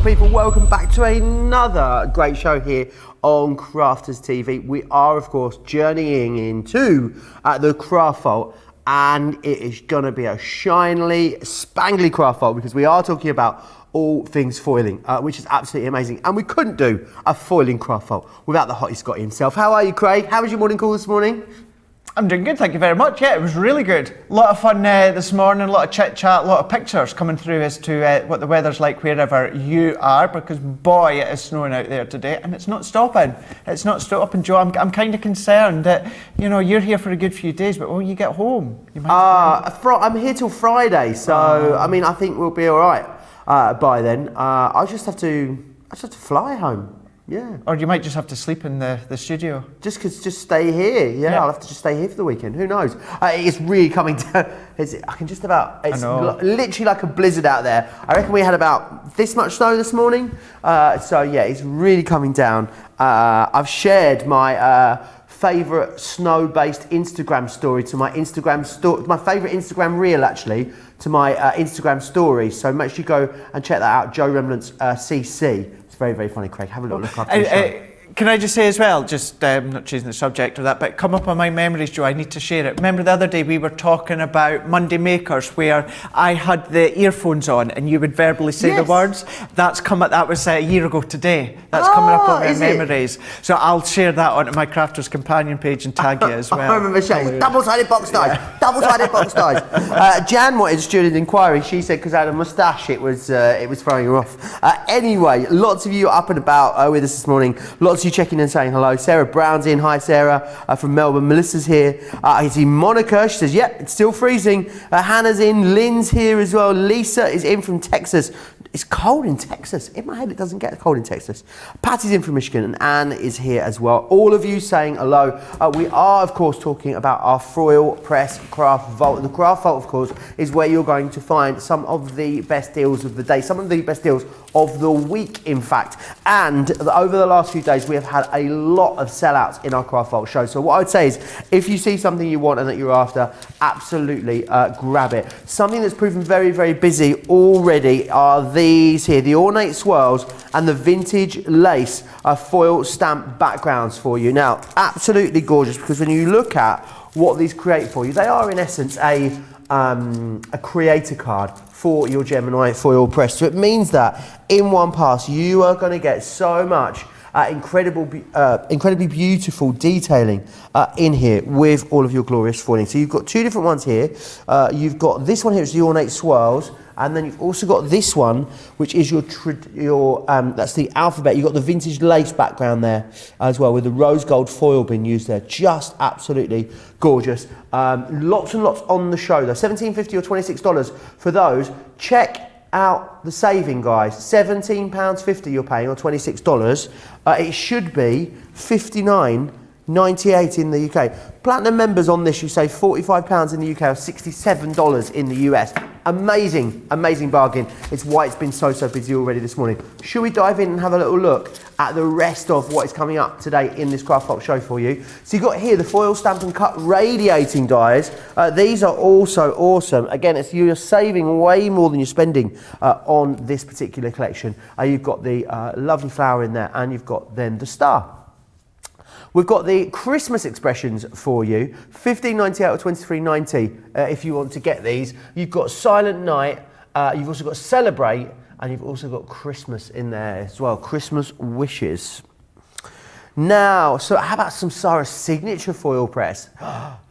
people, welcome back to another great show here on Crafters TV. We are, of course, journeying into the craft vault, and it is going to be a shiny, spangly craft vault because we are talking about all things foiling, which is absolutely amazing. And we couldn't do a foiling craft vault without the hottie Scotty himself. How are you, Craig? How was your morning call this morning? I'm doing good, thank you very much. Yeah, it was really good. A lot of fun this morning, a lot of chit chat, a lot of pictures coming through as to what the weather's like wherever you are, because boy, it is snowing out there today, and it's not stopping. It's not stopping, Joe. I'm kind of concerned that, you know, you're here for a good few days, but when you get home, you might. I'm here till Friday, so I mean, I think we'll be all right by then. I just have to fly home. Yeah. Or you might just have to sleep in the studio. Just stay here. Yeah, I'll have to just stay here for the weekend. Who knows? It's really coming down. It's literally like a blizzard out there. I reckon we had about this much snow this morning. So yeah, it's really coming down. I've shared my favourite snow-based Instagram story to my Instagram story, my favourite Instagram reel actually, to my Instagram story. So make sure you go and check that out, Joe Remnant's CC. Very, very funny, Craig. Have a little look after the show. Can I just say as well, just not changing the subject of that, but come up on my memories, Joe, I need to share it. Remember the other day we were talking about Monday Makers, where I had the earphones on and you would verbally say the words? That was a year ago today. That's coming up on my memories. So I'll share that onto my Crafters Companion page and tag you as well. I remember saying double-sided box dies, double-sided box dies. Jan wanted a student inquiry. She said because I had a moustache, it was throwing her off. Anyway, lots of you up and about with us this morning. Lots of you checking in and saying hello. Sarah Brown's in. Hi, Sarah, from Melbourne. Melissa's here. I see Monica. She says, yep, it's still freezing. Hannah's in. Lynn's here as well. Lisa is in from Texas. It's cold in Texas. In my head, it doesn't get cold in Texas. Patty's in from Michigan, and Anne is here as well. All of you saying hello. We are, of course, talking about our Foilpress Craft Vault. And the Craft Vault, of course, is where you're going to find some of the best deals of the day, some of the best deals of the week, in fact. And over the last few days, we have had a lot of sellouts in our Craft Vault show. So what I would say is, if you see something you want and that you're after, absolutely grab it. Something that's proven very, very busy already are these here, the ornate swirls and the vintage lace foil stamp backgrounds for you. Now, absolutely gorgeous, because when you look at what these create for you, they are in essence a creator card for your Gemini foil press. So it means that in one pass, you are going to get so much incredibly beautiful detailing in here with all of your glorious foiling. So you've got two different ones here. You've got this one here, it's the ornate swirls. And then you've also got this one, which is your that's the alphabet. You've got the vintage lace background there as well, with the rose gold foil being used there. Just absolutely gorgeous. Lots and lots on the show though. $17.50 or $26 for those. Check out the saving, guys. £17.50 you're paying, or $26. It should be $59.98 in the UK. Platinum members on this, you save £45 in the UK or $67 in the US. Amazing, amazing bargain. It's why it's been so busy already this morning. Should we dive in and have a little look at the rest of what is coming up today in this Craft Vault show for you? So you've got here the foil stamp and cut radiating dies. These are also awesome. Again, you're saving way more than you're spending on this particular collection. You've got the lovely flower in there, and you've got then the star. We've got the Christmas expressions for you, $15.98 or $23.90 if you want to get these. You've got Silent Night, you've also got Celebrate, and you've also got Christmas in there as well, Christmas Wishes. Now, so how about some Sarah's signature foil press?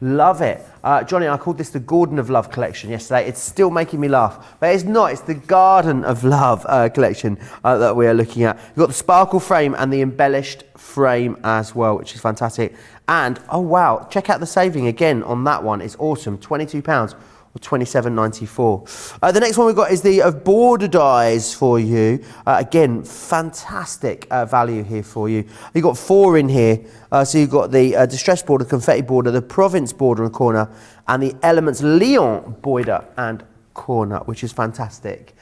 Love it. Johnny, I called this the Garden of Love collection yesterday. It's still making me laugh, but it's not. It's the Garden of Love collection that we are looking at. You've got the sparkle frame and the embellished frame as well, which is fantastic. And, oh wow, check out the saving again on that one. It's awesome, £22. Or $27.94. The next one we've got is the border dies for you. Again, fantastic value here for you. You've got 4 in here. So you've got the distress border, confetti border, the province border and corner, and the elements Lyon border and corner, which is fantastic.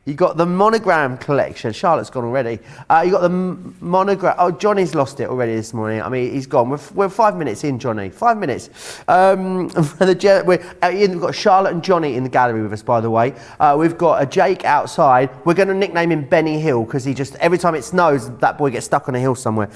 You got the Monogram Collection. Charlotte's gone already. You got the Monogram. Oh, Johnny's lost it already this morning. I mean, he's gone. We're 5 minutes in, Johnny. 5 minutes. We've got Charlotte and Johnny in the gallery with us, by the way. We've got a Jake outside. We're going to nickname him Benny Hill because he just, every time it snows, that boy gets stuck on a hill somewhere.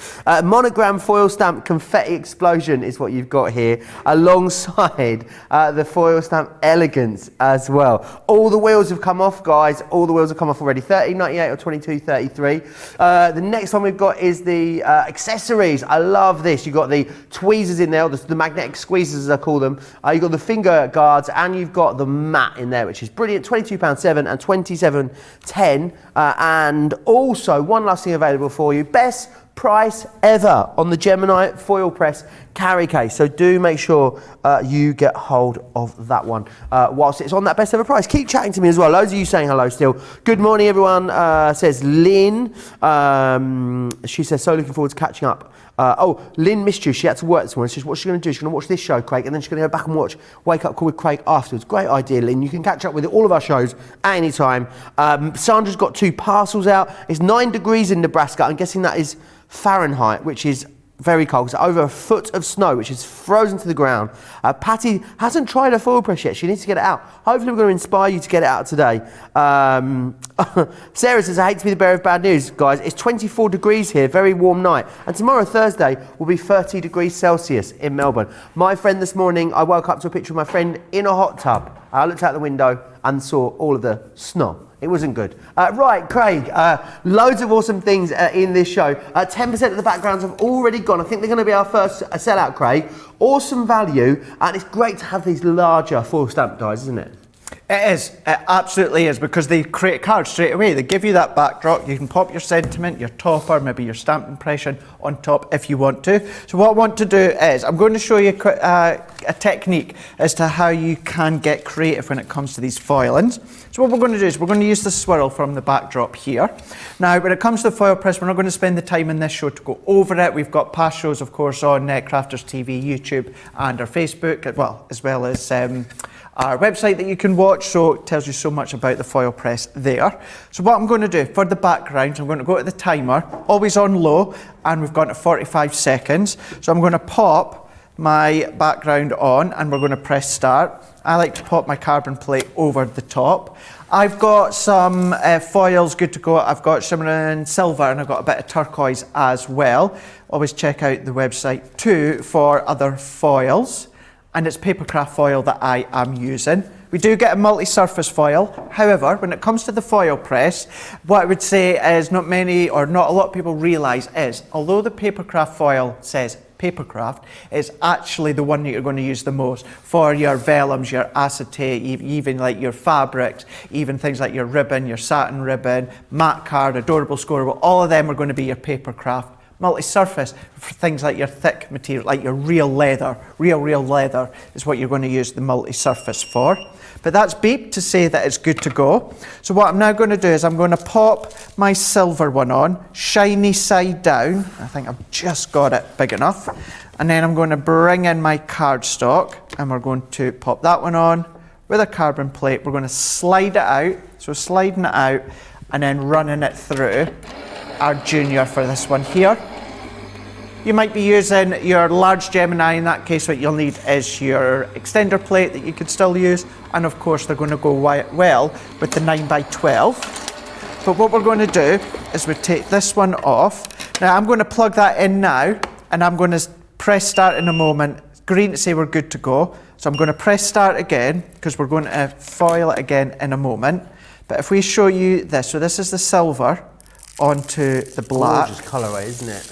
Monogram foil stamp confetti explosion is what you've got here, alongside the foil stamp elegance as well. All the wheels have come off, guys. All the wheels have come off already. 13.98 or 22.33. The next one we've got is the accessories. I love this. You've got the tweezers in there, the magnetic squeezers as I call them. You've got the finger guards, and you've got the mat in there, which is brilliant. £22.7 and £27.10. And also, one last thing available for you. Best price ever on the Gemini Foilpress carry case. So do make sure you get hold of that one whilst it's on that best ever price. Keep chatting to me as well. Loads of you saying hello still. Good morning, everyone, says Lynn. She says, so looking forward to catching up. Lynn missed you. She had to work this morning. What's she going to do? She's going to watch this show, Craig, and then she's going to go back and watch Wake Up Call with Craig afterwards. Great idea, Lynn. You can catch up with all of our shows at any time. Sandra's got 2 parcels out. It's 9 degrees in Nebraska. I'm guessing that is Fahrenheit, which is very cold. So over a foot of snow, which is frozen to the ground. Patty hasn't tried her foil press yet. She needs to get it out. Hopefully we're going to inspire you to get it out today. Sarah says, I hate to be the bearer of bad news, guys. It's 24 degrees here, very warm night. And tomorrow, Thursday, will be 30 degrees Celsius in Melbourne. My friend this morning, I woke up to a picture of my friend in a hot tub. I looked out the window and saw all of the snow. It wasn't good. Right, Craig, loads of awesome things in this show. 10% of the backgrounds have already gone. I think they're going to be our first sellout, Craig. Awesome value, and it's great to have these larger foil stamp dies, isn't it? It is, it absolutely is, because they create cards straight away. They give you that backdrop. You can pop your sentiment, your topper, maybe your stamp impression on top if you want to. So what I want to do is, I'm going to show you a technique as to how you can get creative when it comes to these foilings. So what we're going to do is we're going to use the swirl from the backdrop here. Now, when it comes to the foil press, we're not going to spend the time in this show to go over it. We've got past shows, of course, on Crafters TV, YouTube, and our Facebook, as well as our website that you can watch, so it tells you so much about the foil press there. So what I'm going to do for the background, I'm going to go to the timer, always on low, and we've gone to 45 seconds. So I'm going to pop my background on, and we're going to press start. I like to pop my carbon plate over the top. I've got some foils good to go. I've got shimmering silver, and I've got a bit of turquoise as well. Always check out the website too for other foils. And it's papercraft foil that I am using. We do get a multi-surface foil. However, when it comes to the foil press, what I would say is not a lot of people realise is, although the papercraft foil says papercraft, it's actually the one that you're going to use the most for your vellums, your acetate, even like your fabrics, even things like your ribbon, your satin ribbon, matte card, adorable scoreable, all of them are going to be your papercraft. Multi-surface for things like your thick material, like your real leather, real leather is what you're going to use the multi-surface for. But that's beeped to say that it's good to go. So what I'm now going to do is I'm going to pop my silver one on, shiny side down. I think I've just got it big enough. And then I'm going to bring in my cardstock, and we're going to pop that one on with a carbon plate. We're going to slide it out, so sliding it out and then running it through our junior for this one here. You might be using your large Gemini. In that case, what you'll need is your extender plate that you could still use, and of course they're going to go well with the 9x12. But what we're going to do is we take this one off. Now I'm going to plug that in now, and I'm going to press start in a moment. It's green to say we're good to go. So I'm going to press start again, because we're going to foil it again in a moment. But if we show you this, so this is the silver onto the black. Gorgeous colourway, isn't it?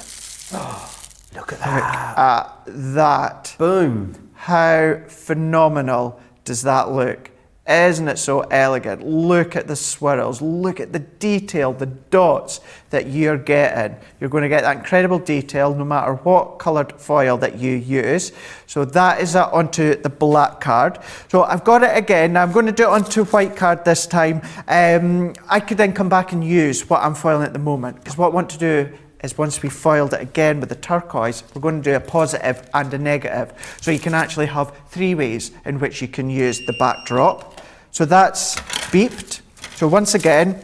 Oh, look at that. That. Boom. How phenomenal does that look? Isn't it so elegant? Look at the swirls, look at the detail, the dots that you're getting. You're going to get that incredible detail no matter what coloured foil that you use. So that is that onto the black card. So I've got it again. Now I'm going to do it onto white card this time. I could then come back and use what I'm foiling at the moment, because what I want to do is once we foiled it again with the turquoise, we're going to do a positive and a negative. So you can actually have 3 ways in which you can use the backdrop. So that's beeped. So once again,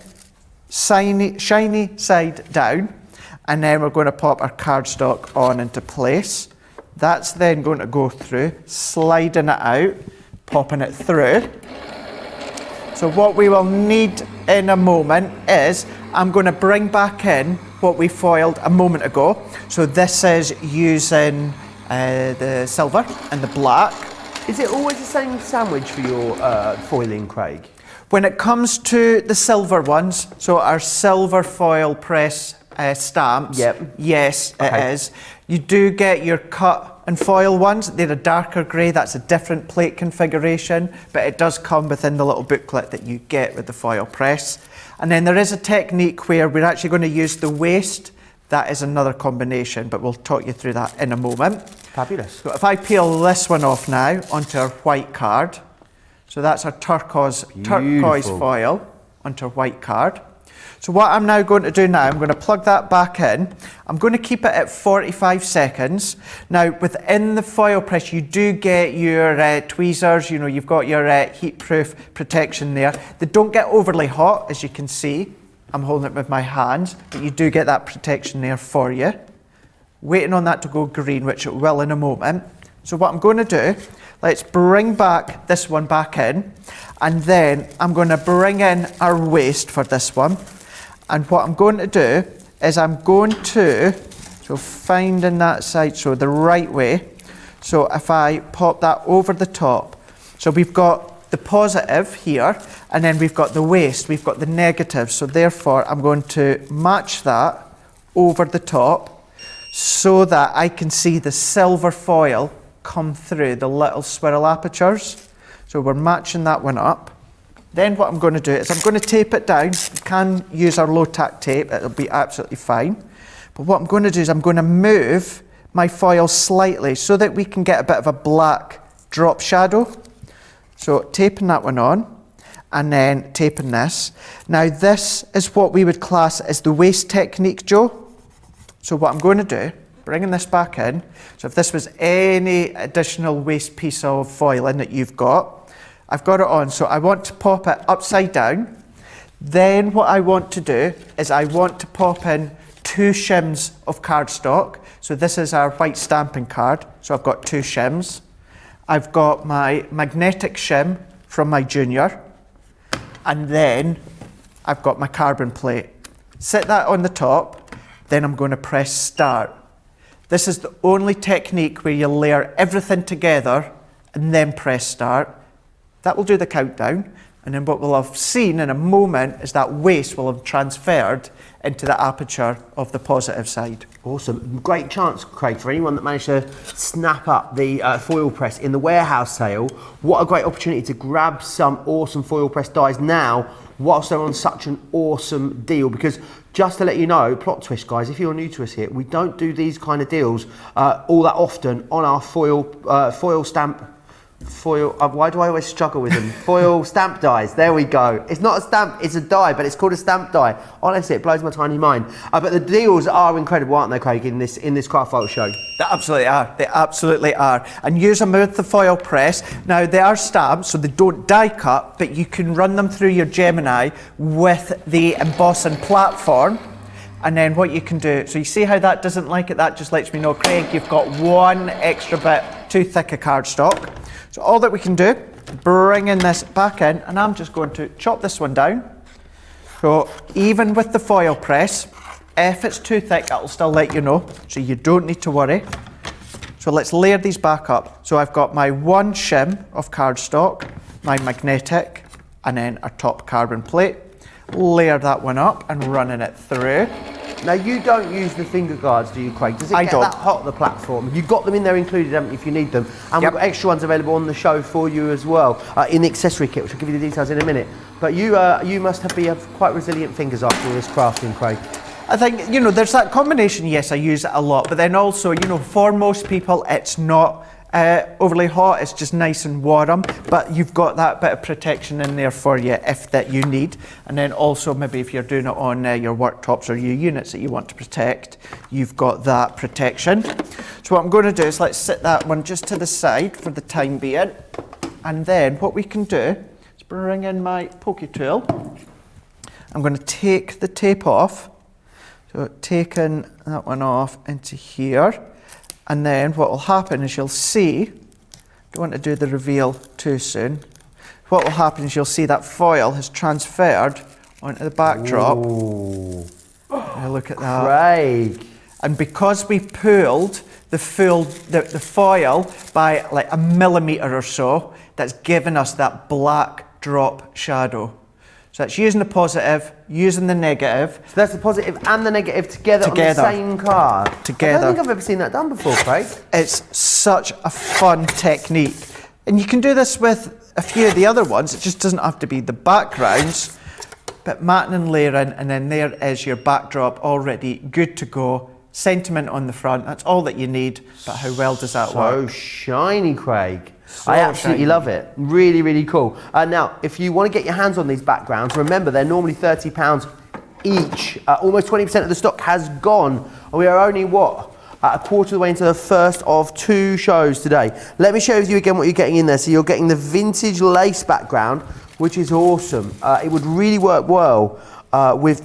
shiny side down, and then we're going to pop our cardstock on into place. That's then going to go through, sliding it out, popping it through. So what we will need in a moment is, I'm going to bring back in what we foiled a moment ago. So this is using the silver and the black. Is it always the same sandwich for your foiling, Craig? When it comes to the silver ones, so our silver foil press stamps, Yep. yes, Okay. it is. You do get your cut and foil ones. They're a darker grey. That's a different plate configuration, but it does come within the little booklet that you get with the foil press. And then there is a technique where we're actually going to use the waste. That is another combination, but we'll talk you through that in a moment. Fabulous. So if I peel this one off now onto our white card, so that's our turquoise foil onto our white card. So what I'm now going to do now, I'm going to plug that back in. I'm going to keep it at 45 seconds. Now, within the foil press, you do get your tweezers, you know, you've got your heat-proof protection there. They don't get overly hot, as you can see. I'm holding it with my hands, but you do get that protection there for you. Waiting on that to go green, which it will in a moment. So what I'm going to do, let's bring back this one back in, and then I'm going to bring in our waste for this one. And what I'm going to do is I'm going to, so finding that side, so the right way. So if I pop that over the top, so we've got the positive here, and then we've got the waste, we've got the negative. So therefore, I'm going to match that over the top so that I can see the silver foil come through the little swirl apertures. So we're matching that one up. Then what I'm going to do is I'm going to tape it down. You can use our low tack tape, it'll be absolutely fine. But what I'm going to do is I'm going to move my foil slightly so that we can get a bit of a black drop shadow. So taping that one on, and then taping this. Now this is what we would class as the waste technique, Joe. So what I'm going to do, bringing this back in, so if this was any additional waste piece of foiling that you've got, I've got it on, so I want to pop it upside down. Then what I want to do is I want to pop in 2 shims of cardstock. So this is our white stamping card, so I've got 2 shims. I've got my magnetic shim from my junior, and then I've got my carbon plate. Set that on the top, then I'm going to press start. This is the only technique where you layer everything together and then press start. That will do the countdown, and then what we'll have seen in a moment is that waste will have transferred into the aperture of the positive side. Awesome. Great chance, Craig, for anyone that managed to snap up the foil press in the warehouse sale. What a great opportunity to grab some awesome foil press dies now whilst they're on such an awesome deal. Because just to let you know, plot twist, guys, if you're new to us here, we don't do these kind of deals all that often on our foil stamp. Why do I always struggle with them? Foil stamp dies, there we go. It's not a stamp, it's a die, but it's called a stamp die. Honestly, it blows my tiny mind. But the deals are incredible, aren't they, Craig, in this craft foil show? They absolutely are. And use them with the foil press. Now, they are stamped, so they don't die cut, but you can run them through your Gemini with the embossing platform. And then what you can do, so you see how that doesn't like it? That just lets me know, Craig, you've got 1 extra bit too thick a cardstock. So all that we can do, bringing this back in, and I'm just going to chop this one down. So even with the foil press, if it's too thick, it'll still let you know, so you don't need to worry. So let's layer these back up. So I've got my 1 shim of cardstock, my magnetic, and then our top carbon plate. Layer that one up and running it through. Now, you don't use the finger guards, do you, Craig? Does it get that hot, the platform? You've got them in there included, haven't you, if you need them? And we've got extra ones available on the show for you as well, in the accessory kit, which I'll give you the details in a minute. But you must have quite resilient fingers after all this crafting, Craig. I think, you know, there's that combination, yes, I use it a lot, but then also, you know, for most people, it's not overly hot, it's just nice and warm, but you've got that bit of protection in there for you if that you need. And then also maybe if you're doing it on your worktops or your units that you want to protect, you've got that protection. So what I'm going to do is let's sit that one just to the side for the time being, and then what we can do is bring in my pokey tool, I'm going to take the tape off. So taking that one off into here. And then what will happen is you'll see, don't want to do the reveal too soon. What will happen is you'll see that foil has transferred onto the backdrop. Ooh. Now look at that. Craig. And because we pulled the foil by like a millimetre or so, that's given us that black drop shadow. So that's using the positive, using the negative. So that's the positive and the negative together. On the same card. Together. I don't think I've ever seen that done before, Craig. It's such a fun technique. And you can do this with a few of the other ones. It just doesn't have to be the backgrounds, but matting and layering, and then there is your backdrop already good to go. Sentiment on the front, that's all that you need, but how well does that work? So shiny, Craig. So I absolutely shiny. love it. Really, really cool. Now, if you want to get your hands on these backgrounds, remember they're normally £30 each. Almost 20% of the stock has gone. And we are only, a quarter of the way into the first of 2 shows today. Let me share with you again what you're getting in there. So you're getting the vintage lace background, which is awesome. It would really work well with,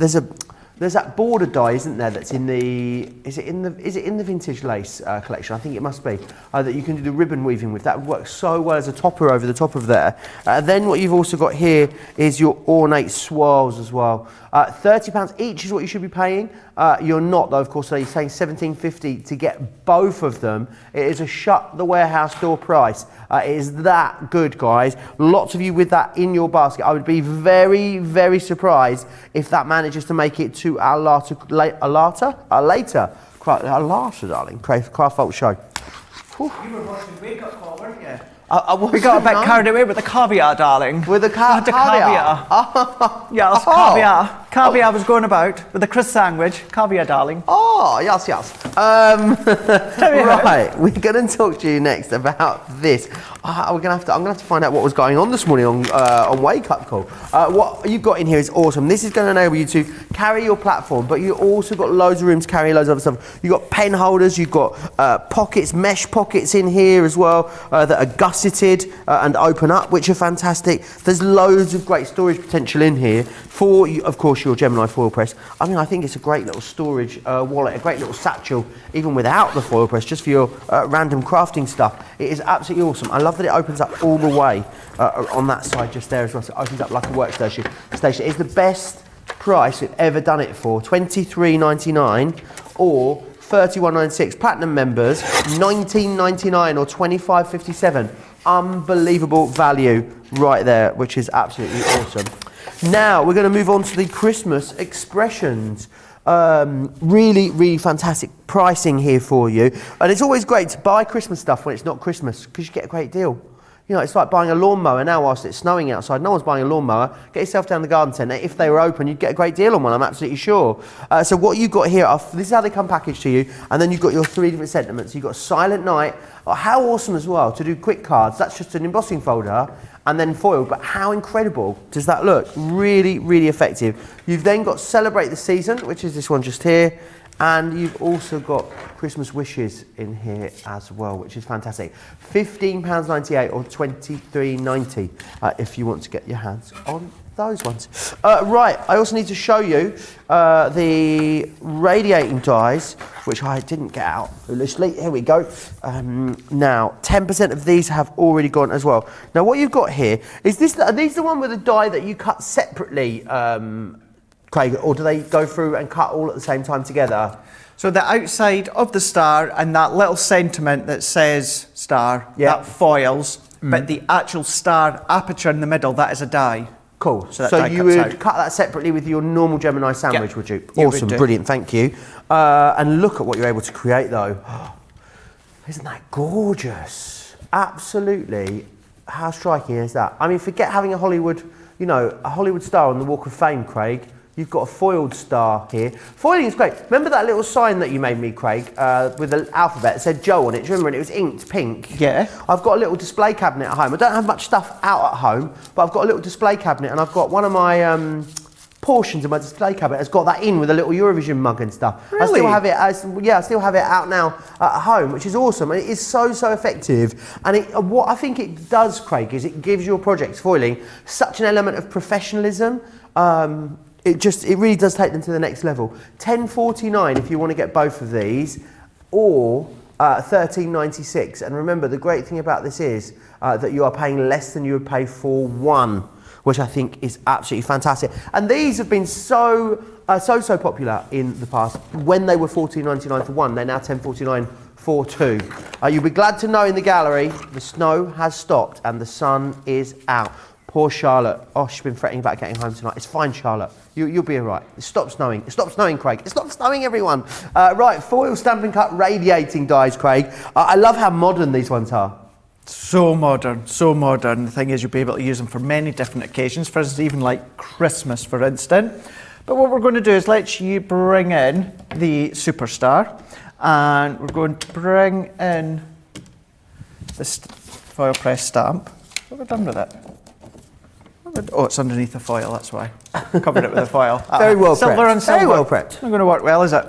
there's that border die, isn't there? That's in the is it in the vintage lace collection? I think it must be that you can do the ribbon weaving with. That would work so well as a topper over the top of there. Then what you've also got here is your ornate swirls as well. £30 each is what you should be paying. You're not though, of course. So you're saying £17.50 to get both of them. It is a shut the warehouse door price. It is that good, guys. Lots of you with that in your basket. I would be very, very surprised if that manages to make it to our later, darling, Craft Vault show. You were watching Wake Up Call, weren't you? We got a bit carried away with the caviar, darling. With the caviar? Yeah, it's caviar. Caviar was going about with the crisp sandwich. Caviar, darling. Oh, yes. Right, we're going to talk to you next about this. I'm going to have to find out what was going on this morning on Wake Up Call. What you've got in here is awesome. This is going to enable you to carry your platform, but you also got loads of room to carry loads of other stuff. You've got pen holders, you've got pockets, mesh pockets in here as well that are gusseted and open up, which are fantastic. There's loads of great storage potential in here for, of course, your Gemini foil press. I mean, I think it's a great little storage wallet, a great little satchel, even without the foil press, just for your random crafting stuff. It is absolutely awesome. I love that it opens up all the way on that side just there as well. So it opens up like a workstation. It's the best price we've ever done it for, $23.99 or $31.96. Platinum members, $19.99 or $25.57. Unbelievable value right there, which is absolutely awesome. Now we're going to move on to the Christmas expressions. Really, really fantastic pricing here for you. And it's always great to buy Christmas stuff when it's not Christmas because you get a great deal. You know, it's like buying a lawnmower now whilst it's snowing outside. No one's buying a lawnmower. Get yourself down the garden centre. If they were open, you'd get a great deal on one, I'm absolutely sure. So what you've got here, this is how they come packaged to you. And then you've got your 3 different sentiments. You've got Silent Night. Oh, how awesome as well to do quick cards. That's just an embossing folder and then foiled. But how incredible does that look? Really, really effective. You've then got Celebrate the Season, which is this one just here. And you've also got Christmas wishes in here as well, which is fantastic. £15.98 or $23.90 if you want to get your hands on those ones. Right, I also need to show you the Radiating Dies, which I didn't get out foolishly. Here we go. Now, 10% of these have already gone as well. Now, what you've got here, are these the one with the die that you cut separately, Craig, or do they go through and cut all at the same time together? So the outside of the star and that little sentiment that says star, that foils, but the actual star aperture in the middle, that is a die. Cool. So you would cut that separately with your normal Gemini sandwich, would you? Awesome, brilliant, thank you. And look at what you're able to create though. Isn't that gorgeous? Absolutely. How striking is that? I mean, forget having a Hollywood star on the Walk of Fame, Craig. You've got a foiled star here. Foiling is great. Remember that little sign that you made me, Craig, with the alphabet that said Joe on it? Do you remember? And it was inked pink. Yeah. I've got a little display cabinet at home. I don't have much stuff out at home, but I've got a little display cabinet, and I've got one of my portions of my display cabinet has got that in with a little Eurovision mug and stuff. Really? I still have it out now at home, which is awesome. And it is so effective. And what I think it does, Craig, is it gives your projects foiling such an element of professionalism. it really does take them to the next level. £10.49 if you want to get both of these, or £13.96. And remember, the great thing about this is that you are paying less than you would pay for one, which I think is absolutely fantastic. And these have been so popular in the past. When they were £14.99 for one, they're now £10.49 for two. You'll be glad to know in the gallery, the snow has stopped and the sun is out. Poor Charlotte. Oh, she's been fretting about getting home tonight. It's fine, Charlotte. You'll be all right. It stopped snowing. It stopped snowing, Craig. It stopped snowing, everyone. Right, foil Stampin' Cut Radiating Dies, Craig. I love how modern these ones are. So modern, so modern. The thing is, you'll be able to use them for many different occasions. For instance, even like Christmas, for instance. But what we're going to do is let you bring in the Superstar. And we're going to bring in this Foilpress stamp. What have we done with it? Oh, it's underneath the foil, that's why. Covered it with the foil. Very well silver prepped. and silver. Very well prepped. Not going to work well, is it?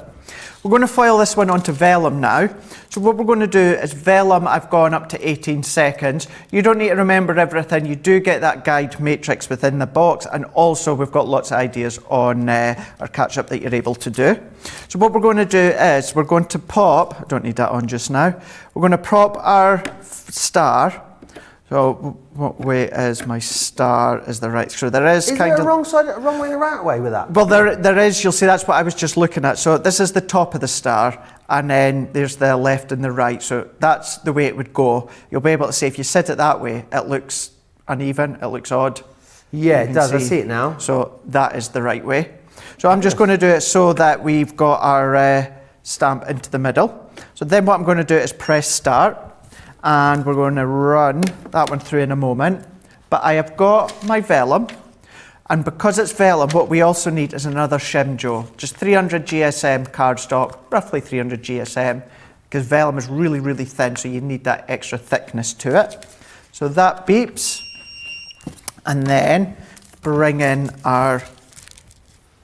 We're going to foil this one onto vellum now. So what we're going to do is vellum, I've gone up to 18 seconds. You don't need to remember everything. You do get that guide matrix within the box, and also we've got lots of ideas on our catch-up that you're able to do. So what we're going to do is we're going to pop, I don't need that on just now, we're going to prop our star. So what way is my star is the right? So there is kind of... Is there a wrong way and a right way with that? Well, there is. You'll see that's what I was just looking at. So this is the top of the star, and then there's the left and the right. So that's the way it would go. You'll be able to see if you sit it that way, it looks uneven, it looks odd. Yeah, it does. I see it now. So that is the right way. So I'm just going to do it so that we've got our stamp into the middle. So then what I'm going to do is press start. And we're going to run that one through in a moment. But I have got my vellum, and because it's vellum, what we also need is another shim, Joe. Just 300 GSM cardstock, roughly 300 GSM, because vellum is really, really thin, so you need that extra thickness to it. So that beeps, and then bring in our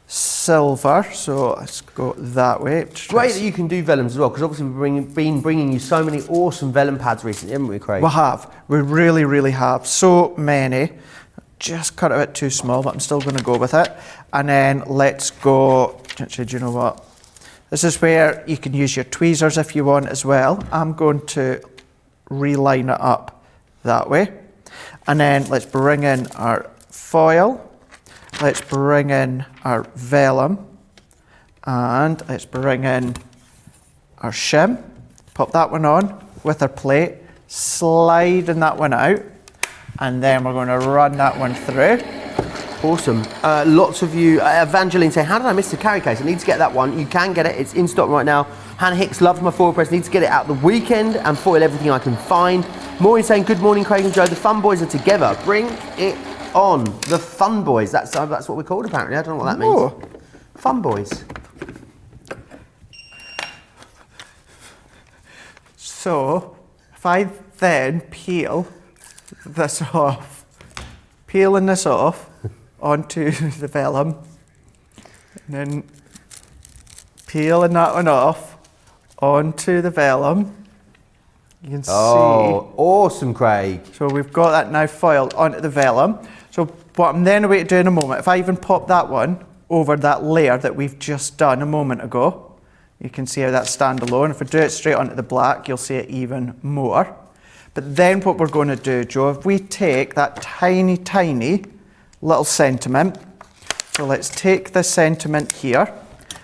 silver, so let's go that way. Great that you can do vellums as well, because obviously we've been bringing you so many awesome vellum pads recently, haven't we, Craig? We really, really have. So many. Just cut it a bit too small, but I'm still going to go with it. And then let's go, actually, do you know what? This is where you can use your tweezers if you want as well. I'm going to reline it up that way. And then let's bring in our foil. Let's bring in our vellum, and let's bring in our shim. Pop that one on with our plate, sliding that one out, and then we're going to run that one through. Awesome. Lots of you, Evangeline saying, how did I miss the carry case? I need to get that one. You can get it, it's in stock right now. Hannah Hicks loves my Foilpress, needs to get it out the weekend and foil everything I can find. Maureen saying, good morning, Craig and Joe, the fun boys are together. Bring it on. The fun boys, that's what we're called apparently. I don't know what that means. Fun boys. So if I then peel this off, peeling this off onto the vellum, and then peeling that one off onto the vellum, you can see. Oh, awesome, Craig. So we've got that now foiled onto the vellum. So what I'm then going to do in a moment, if I even pop that one over that layer that we've just done a moment ago, you can see how that's standalone. If I do it straight onto the black, you'll see it even more. But then what we're going to do, Joe, if we take that tiny, tiny little sentiment, so let's take this sentiment here.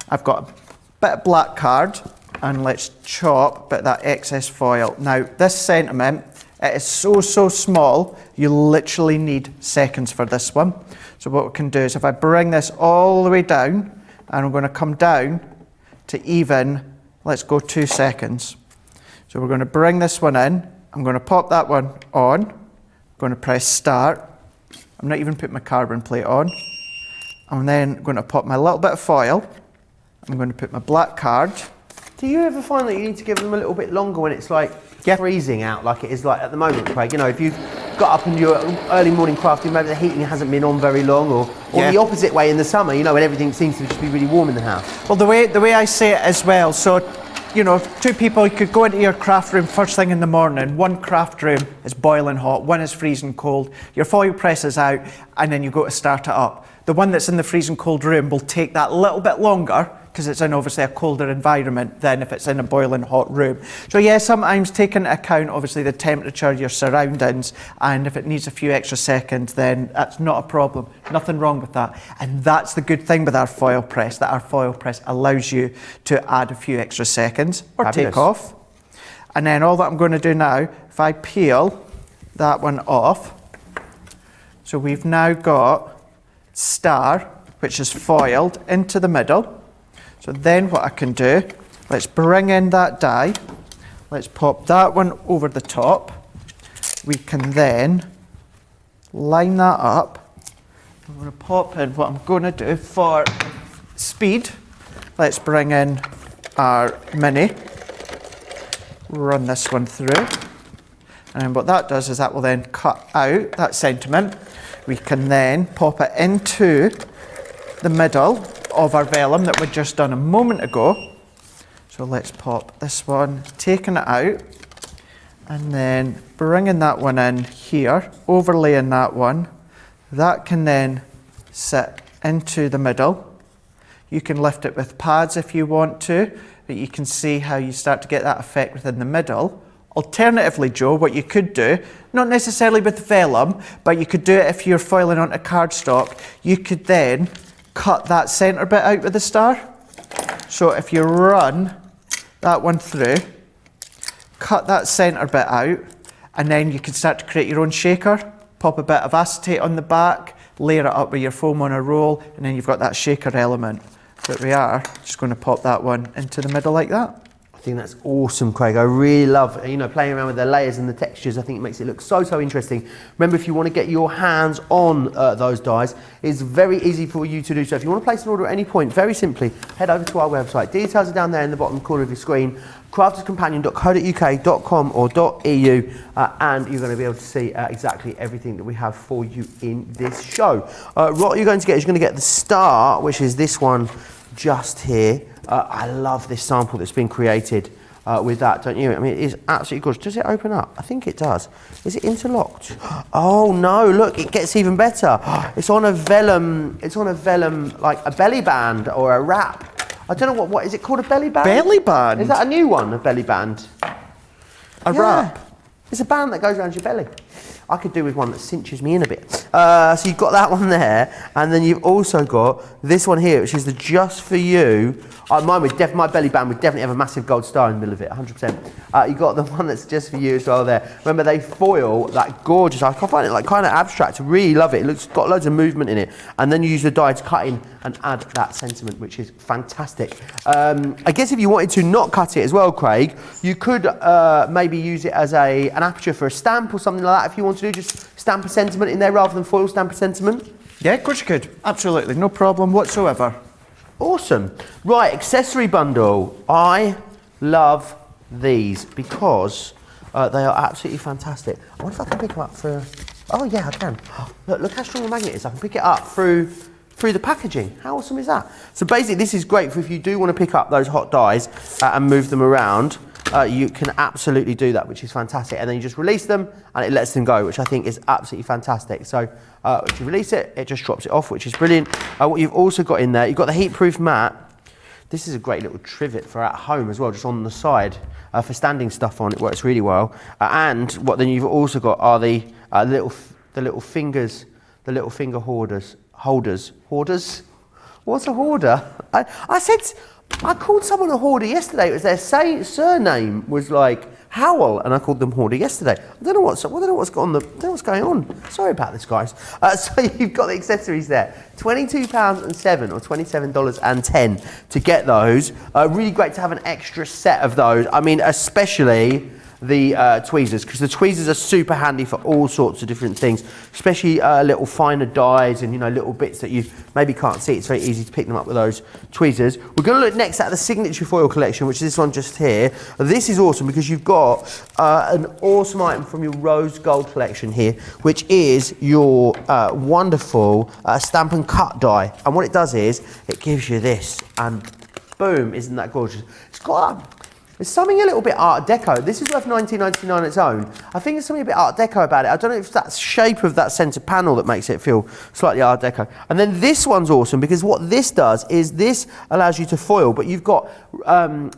I've got a bit of black card, and let's chop a bit of that excess foil. Now, this sentiment, it is so small, you literally need seconds for this one. So what we can do is if I bring this all the way down, and I'm going to come down to even, let's go 2 seconds. So we're going to bring this one in, I'm going to pop that one on, I'm going to press start. I'm not even putting my carbon plate on. I'm then going to pop my little bit of foil, I'm going to put my black card. Do you ever find that you need to give them a little bit longer when it's like freezing out like it is like at the moment, Craig? You know, if you've got up and you're early morning crafting, maybe the heating hasn't been on very long, or the opposite way in the summer, you know, when everything seems to just be really warm in the house. Well, the way I say it as well, so you know, two people, you could go into your craft room first thing in the morning. One craft room is boiling hot, one is freezing cold. Your foil press is out, and then you go to start it up. The one that's in the freezing cold room will take that little bit longer because it's in obviously a colder environment than if it's in a boiling hot room. So yeah, sometimes take into account obviously the temperature, your surroundings, and if it needs a few extra seconds, then that's not a problem. Nothing wrong with that. And that's the good thing with our foil press, that our foil press allows you to add a few extra seconds or Fabulous. take off. And then all that I'm going to do now, if I peel that one off, so we've now got star, which is foiled into the middle. So then what I can do, let's bring in that die, let's pop that one over the top. We can then line that up. I'm going to pop in what I'm going to do for speed. Let's bring in our mini, run this one through. And then what that does is that will then cut out that sentiment. We can then pop it into the middle of our vellum that we'd just done a moment ago. So let's pop this one, taking it out, and then bringing that one in here, overlaying that one. That can then sit into the middle. You can lift it with pads if you want to, but you can see how you start to get that effect within the middle. Alternatively, Joe, what you could do, not necessarily with vellum, but you could do it if you're foiling onto cardstock, you could then cut that centre bit out with the star. So if you run that one through, cut that centre bit out, and then you can start to create your own shaker. Pop a bit of acetate on the back, layer it up with your foam on a roll, and then you've got that shaker element. So we are just going to pop that one into the middle like that. I think that's awesome, Craig. I really love, you know, playing around with the layers and the textures. I think it makes it look so interesting. Remember, if you want to get your hands on those dies, it's very easy for you to do so. If you want to place an order at any point, very simply, head over to our website. Details are down there in the bottom corner of your screen, crafterscompanion.co.uk.com or .eu, and you're going to be able to see exactly everything that we have for you in this show. What you're going to get is you're going to get the star, which is this one just here. I love this sample that's been created with that, don't you? I mean, it is absolutely gorgeous. Does it open up? I think it does. Is it interlocked? Oh no, look, it gets even better. It's on a vellum, like a belly band or a wrap. I don't know what is it called, a belly band? Belly band? Is that a new one, a belly band? A wrap? It's a band that goes around your belly. I could do with one that cinches me in a bit. So you've got that one there, and then you've also got this one here, which is the just for you. My belly band would definitely have a massive gold star in the middle of it, 100%. You've got the one that's just for you as well there. Remember, they foil that gorgeous, I find it like kind of abstract, I really love it. It's got loads of movement in it. And then you use the die to cut in and add that sentiment, which is fantastic. I guess if you wanted to not cut it as well, Craig, you could maybe use it as an aperture for a stamp or something like that if you want to do, just stamp a sentiment in there rather than foil stamp a sentiment. Yeah, of course you could. Absolutely, no problem whatsoever. Awesome. Right, accessory bundle. I love these because they are absolutely fantastic. I wonder if I can pick them up through... Oh yeah, I can. Look how strong the magnet is. I can pick it up through the packaging. How awesome is that? So basically this is great for if you do want to pick up those hot dies and move them around. You can absolutely do that, which is fantastic. And then you just release them and it lets them go, which I think is absolutely fantastic. So if you release it, it just drops it off, which is brilliant. What you've also got in there, you've got the heat-proof mat. This is a great little trivet for at home as well, just on the side for standing stuff on. It works really well. And what then you've also got are the little fingers, the little finger holders. Hoarders? What's a hoarder? I called someone a hoarder yesterday. It was their surname was like Howell, and I called them hoarder yesterday. I don't know what's going on. Sorry about this, guys. So you've got the accessories there. £22.07 or $27.10 to get those. Really great to have an extra set of those. I mean, especially the tweezers, because the tweezers are super handy for all sorts of different things, especially little finer dies and, you know, little bits that you maybe can't see. It's very easy to pick them up with those tweezers. We're going to look next at the signature foil collection, which is this one just here. This is awesome because you've got an awesome item from your rose gold collection here, which is your wonderful stamp and cut die. And what it does is it gives you this, and boom, isn't that gorgeous? There's something a little bit Art Deco. This is worth $19.99 on its own. I think there's something a bit Art Deco about it. I don't know if it's that shape of that centre panel that makes it feel slightly Art Deco. And then this one's awesome because what this does is this allows you to foil, but you've got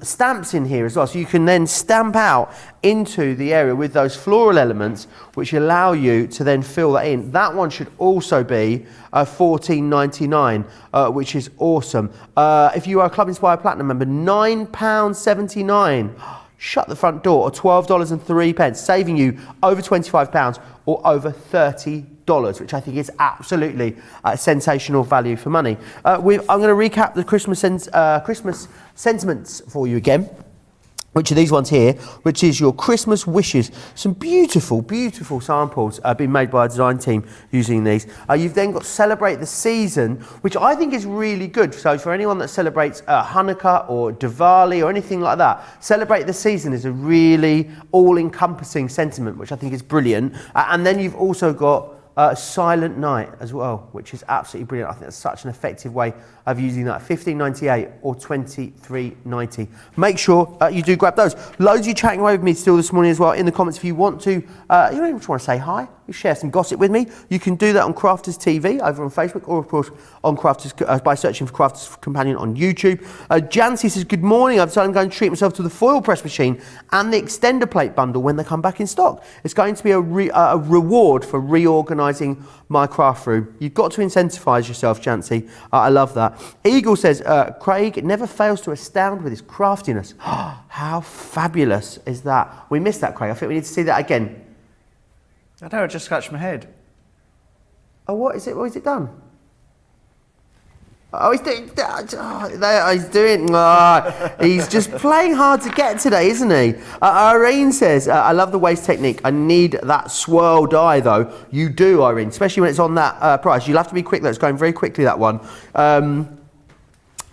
stamps in here as well. So you can then stamp out into the area with those floral elements, which allow you to then fill that in. That one should also be $14.99, which is awesome. If you are a Club Inspire Platinum member, £9.79. Shut the front door, or $12.03, saving you over £25 or over $30, which I think is absolutely sensational value for money. I'm going to recap the Christmas sentiments for you again, which are these ones here, which is your Christmas wishes. Some beautiful, beautiful samples being made by our design team using these. You've then got Celebrate the Season, which I think is really good. So for anyone that celebrates Hanukkah or Diwali or anything like that, Celebrate the Season is a really all-encompassing sentiment, which I think is brilliant. And then you've also got Silent Night as well, which is absolutely brilliant. I think that's such an effective way of using that. $15.98 or $23.90. Make sure you do grab those. Loads of you chatting away with me still this morning as well in the comments. If you want to, you don't even want to say hi, you share some gossip with me, you can do that on Crafters TV over on Facebook, or of course on Crafters by searching for Crafters Companion on YouTube. Jancy says, good morning, I've decided I'm going to treat myself to the foil press machine and the extender plate bundle when they come back in stock. It's going to be a reward for reorganising my craft room. You've got to incentivise yourself, Jancy. I love that. Eagle says, Craig never fails to astound with his craftiness. How fabulous is that? We missed that, Craig. I think we need to see that again. I know, I just scratched my head. Oh, what is it? What is it done? Oh, he's doing. He's doing. He's just playing hard to get today, isn't he? Irene says, "I love the waist technique. I need that swirl die, though." You do, Irene, especially when it's on that price. You'll have to be quick. Though it's going very quickly. That one.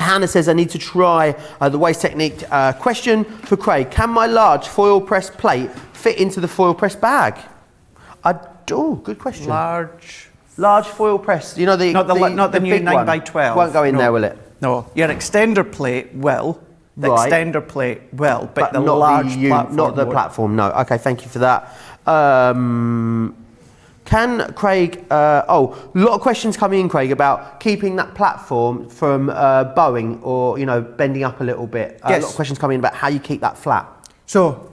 Hannah says, "I need to try the waist technique." Question for Craig: can my large foil press plate fit into the foil press bag? Good question. Large foil press. You know the not the new big 9x12. Won't go in there, will it? No. Your extender plate will. The Right. extender plate will, but the not large platform not the won't. platform. No. Okay, thank you for that. Can Craig? A lot of questions coming in, Craig, about keeping that platform from bowing or bending up a little bit. Yes. A lot of questions coming in about how you keep that flat. So,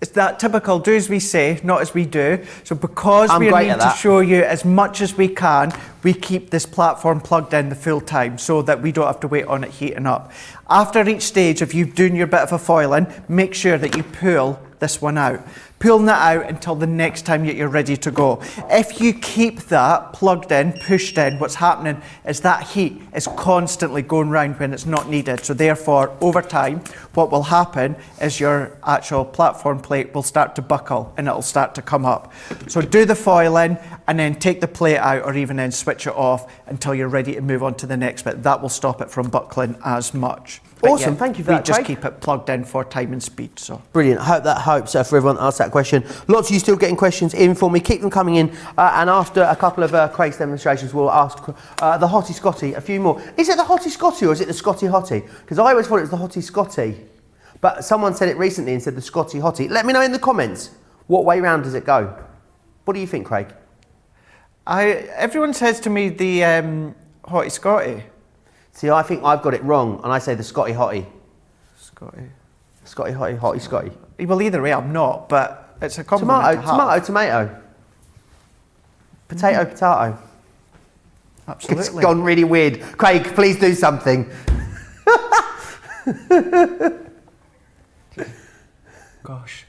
it's that typical do as we say, not as we do. So because we need to show you as much as we can, we keep this platform plugged in the full time so that we don't have to wait on it heating up. After each stage of you doing your bit of a foiling, make sure that you pull this one out. Pulling that out until the next time that you're ready to go. If you keep that plugged in, pushed in, what's happening is that heat is constantly going round when it's not needed. So therefore, over time, what will happen is your actual platform plate will start to buckle and it'll start to come up. So do the foiling and then take the plate out, or even then switch it off until you're ready to move on to the next bit. That will stop it from buckling as much. But Awesome, thank you for that, We just Craig. keep it plugged in for time and speed. So Brilliant. I hope that helps for everyone that asked that question. Lots of you still getting questions in for me. Keep them coming in. And after a couple of Craig's demonstrations, we'll ask the Hottie Scotty a few more. Is it the Hottie Scotty or is it the Scotty Hottie? Because I always thought it was the Hottie Scotty. But someone said it recently and said the Scotty Hottie. Let me know in the comments, what way round does it go? What do you think, Craig? Everyone says to me the Hottie Scotty. See, I think I've got it wrong, and I say the Scotty Hottie. Scotty Hottie, Hottie Scotty. Well, either way, I'm not, but it's a compliment Tomato. Potato, potato. Absolutely. It's gone really weird. Craig, please do something. Gosh,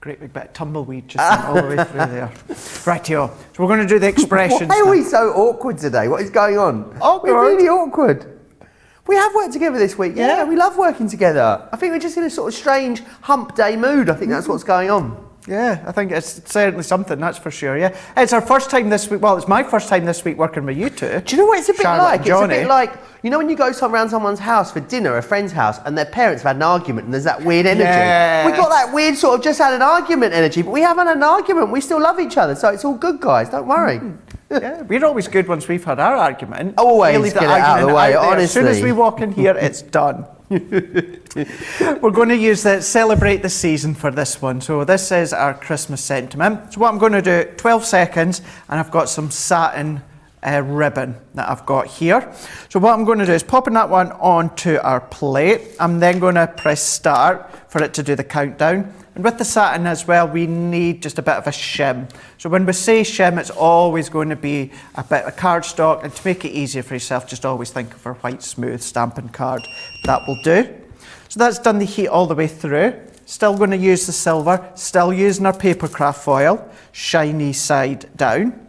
great big bit of tumbleweed just went all the way through there. Rightio. So we're going to do the expressions. Why are we so awkward today? What is going on? Awkward. We're really awkward. We have worked together this week. Yeah, we love working together. I think we're just in a sort of strange hump day mood. I think that's what's going on. Yeah, I think it's certainly something, that's for sure, yeah. It's our first time this week, well, it's my first time this week working with you two. Do you know what it's a bit Charlotte like? and Johnny. It's a bit like, you know when you go around someone's house for dinner, a friend's house, and their parents have had an argument and there's that weird energy. Yeah. We got that weird sort of just had an argument energy, but we haven't had an argument. We still love each other, so it's all good, guys. Don't worry. Yeah, we're always good once we've had our argument. Always We leave the get it out of the argument way, out there. honestly. As soon as we walk in here, it's done. We're going to use the celebrate the season for this one. So this is our Christmas sentiment. So what I'm going to do, 12 seconds, and I've got some satin ribbon that I've got here. So what I'm going to do is popping that one onto our plate. I'm then going to press start for it to do the countdown. And with the satin as well, we need just a bit of a shim. So when we say shim, it's always going to be a bit of cardstock, and to make it easier for yourself, just always think of a white smooth stamping card. That will do. So that's done the heat all the way through. Still going to use the silver, still using our paper craft foil, shiny side down.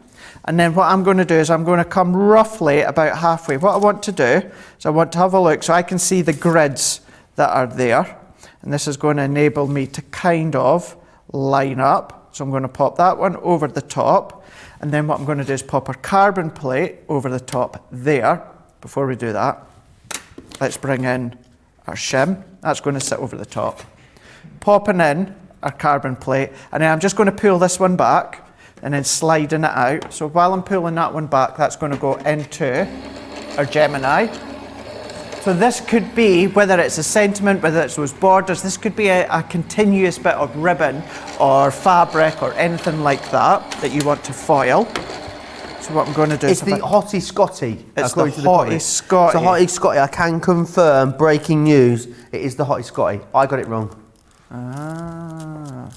And then what I'm going to do is I'm going to come roughly about halfway. What I want to do is I want to have a look so I can see the grids that are there. And this is going to enable me to kind of line up. So I'm going to pop that one over the top. And then what I'm going to do is pop our carbon plate over the top there. Before we do that, let's bring in our shim. That's going to sit over the top. Popping in our carbon plate. And then I'm just going to pull this one back and then sliding it out. So while I'm pulling that one back, that's going to go into our Gemini. So this could be, whether it's a sentiment, whether it's those borders, this could be a continuous bit of ribbon or fabric or anything like that you want to foil. So what I'm going to do it's is... the Hottie Scotty. It's the Hottie Scotty. It's the Hottie Scotty. I can confirm, breaking news, it is the Hottie Scotty. I got it wrong. Ah.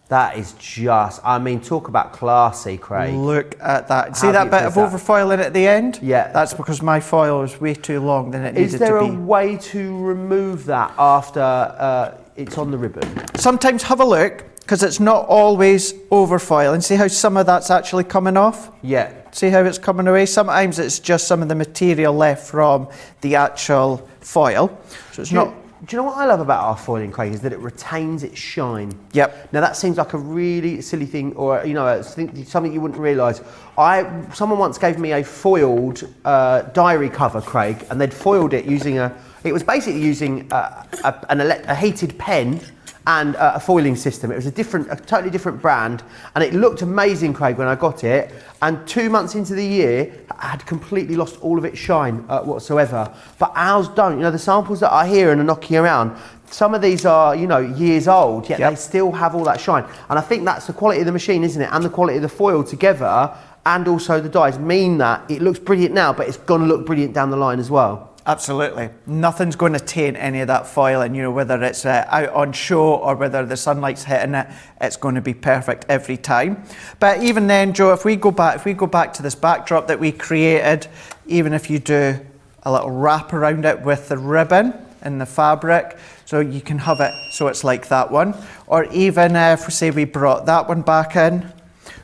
That is just, I mean, talk about classy, Craig. Look at that. See that bit of overfoiling at the end? Yeah. That's because my foil was way too long than it needed to be. Is there a way to remove that after it's on the ribbon? Sometimes have a look, because it's not always overfoiling. See how some of that's actually coming off? Yeah. See how it's coming away? Sometimes it's just some of the material left from the actual foil. So it's not... Do you know what I love about our foiling, Craig, is that it retains its shine. Yep. Now that seems like a really silly thing, or something you wouldn't realise. Someone once gave me a foiled diary cover, Craig, and they'd foiled it using it was basically using a heated pen and a foiling system. It was a totally different brand, and it looked amazing, Craig, when I got it. And 2 months into the year, I had completely lost all of its shine whatsoever. But ours don't. You know, the samples that are here and are knocking around, some of these are, years old, yet they still have all that shine. And I think that's the quality of the machine, isn't it? And the quality of the foil together, and also the dyes, mean that it looks brilliant now, but it's going to look brilliant down the line as well. Absolutely. Nothing's going to taint any of that foiling, whether it's out on show or whether the sunlight's hitting it, it's going to be perfect every time. But even then, Joe, if we go back to this backdrop that we created, even if you do a little wrap around it with the ribbon and the fabric, so you can have it so it's like that one. Or even if, say, we brought that one back in,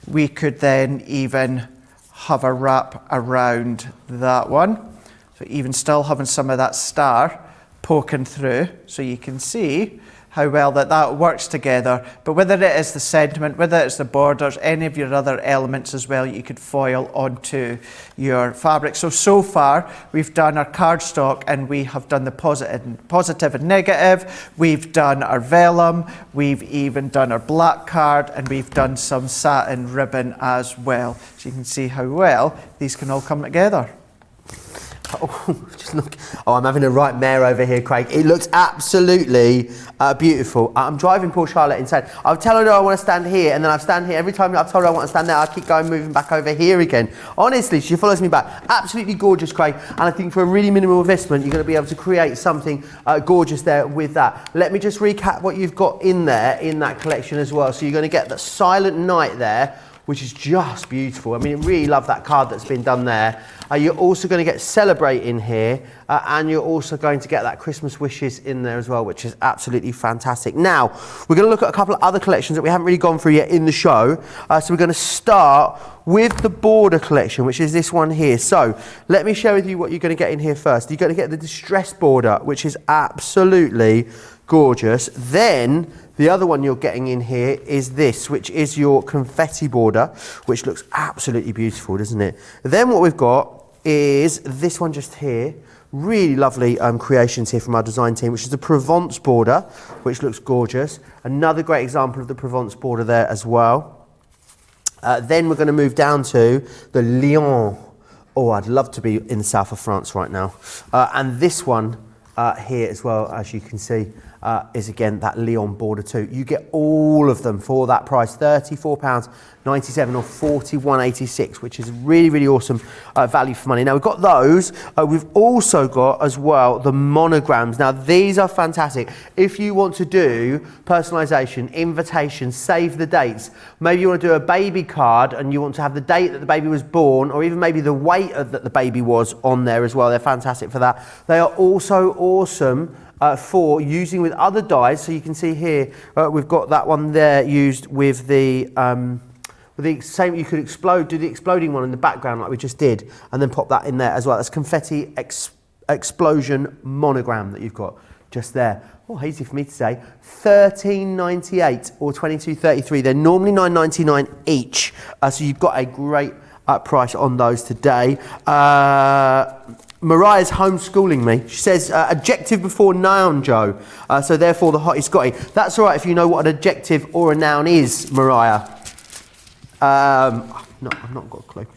we could then even have a wrap around that one. So even still having some of that star poking through, so you can see how well that works together. But whether it is the sentiment, whether it's the borders, any of your other elements as well, you could foil onto your fabric. So far, we've done our cardstock and we have done the positive and negative. We've done our vellum, we've even done our black card, and we've done some satin ribbon as well. So you can see how well these can all come together. Oh, just look. Oh, I'm having a right mare over here, Craig. It looks absolutely beautiful. I'm driving poor Charlotte insane. I've told her I want to stand here, and then I stand here. Every time I've told her I want to stand there, I keep moving back over here again. Honestly, she follows me back. Absolutely gorgeous, Craig. And I think for a really minimal investment, you're going to be able to create something gorgeous there with that. Let me just recap what you've got in there, in that collection as well. So you're going to get the Silent Night there, which is just beautiful. I mean, I really love that card that's been done there. You're also going to get Celebrate in here, and you're also going to get that Christmas Wishes in there as well, which is absolutely fantastic. Now, we're going to look at a couple of other collections that we haven't really gone through yet in the show. So we're going to start with the Border collection, which is this one here. So let me share with you what you're going to get in here first. You're going to get the Distress Border, which is absolutely gorgeous. Then the other one you're getting in here is this, which is your Confetti Border, which looks absolutely beautiful, doesn't it? Then what we've got is this one just here. Really lovely creations here from our design team, which is the Provence Border, which looks gorgeous. Another great example of the Provence Border there as well. Then we're going to move down to the Lyon Oh, I'd love to be in the south of France right now. And this one here as well, as you can see, is again that Lyon border too. You get all of them for that price, £34.97 or £41.86, which is really, really awesome value for money. Now we've got those. We've also got as well the monograms. Now these are fantastic. If you want to do personalisation, invitations, save the dates, maybe you want to do a baby card and you want to have the date that the baby was born, or even maybe the weight that the baby was on there as well. They're fantastic for that. They are also awesome for using with other dies. So you can see here, we've got that one there used with the same. You could do the exploding one in the background like we just did, and then pop that in there as well. That's confetti explosion monogram that you've got just there. Oh, easy for me to say. $13.98 or $22.33. They're normally $9.99 each. So you've got a great price on those today. Mariah's homeschooling me. She says adjective before noun, Joe. So therefore the hottie Scotty. That's all right if you know what an adjective or a noun is, Mariah. No, I've not got a clue.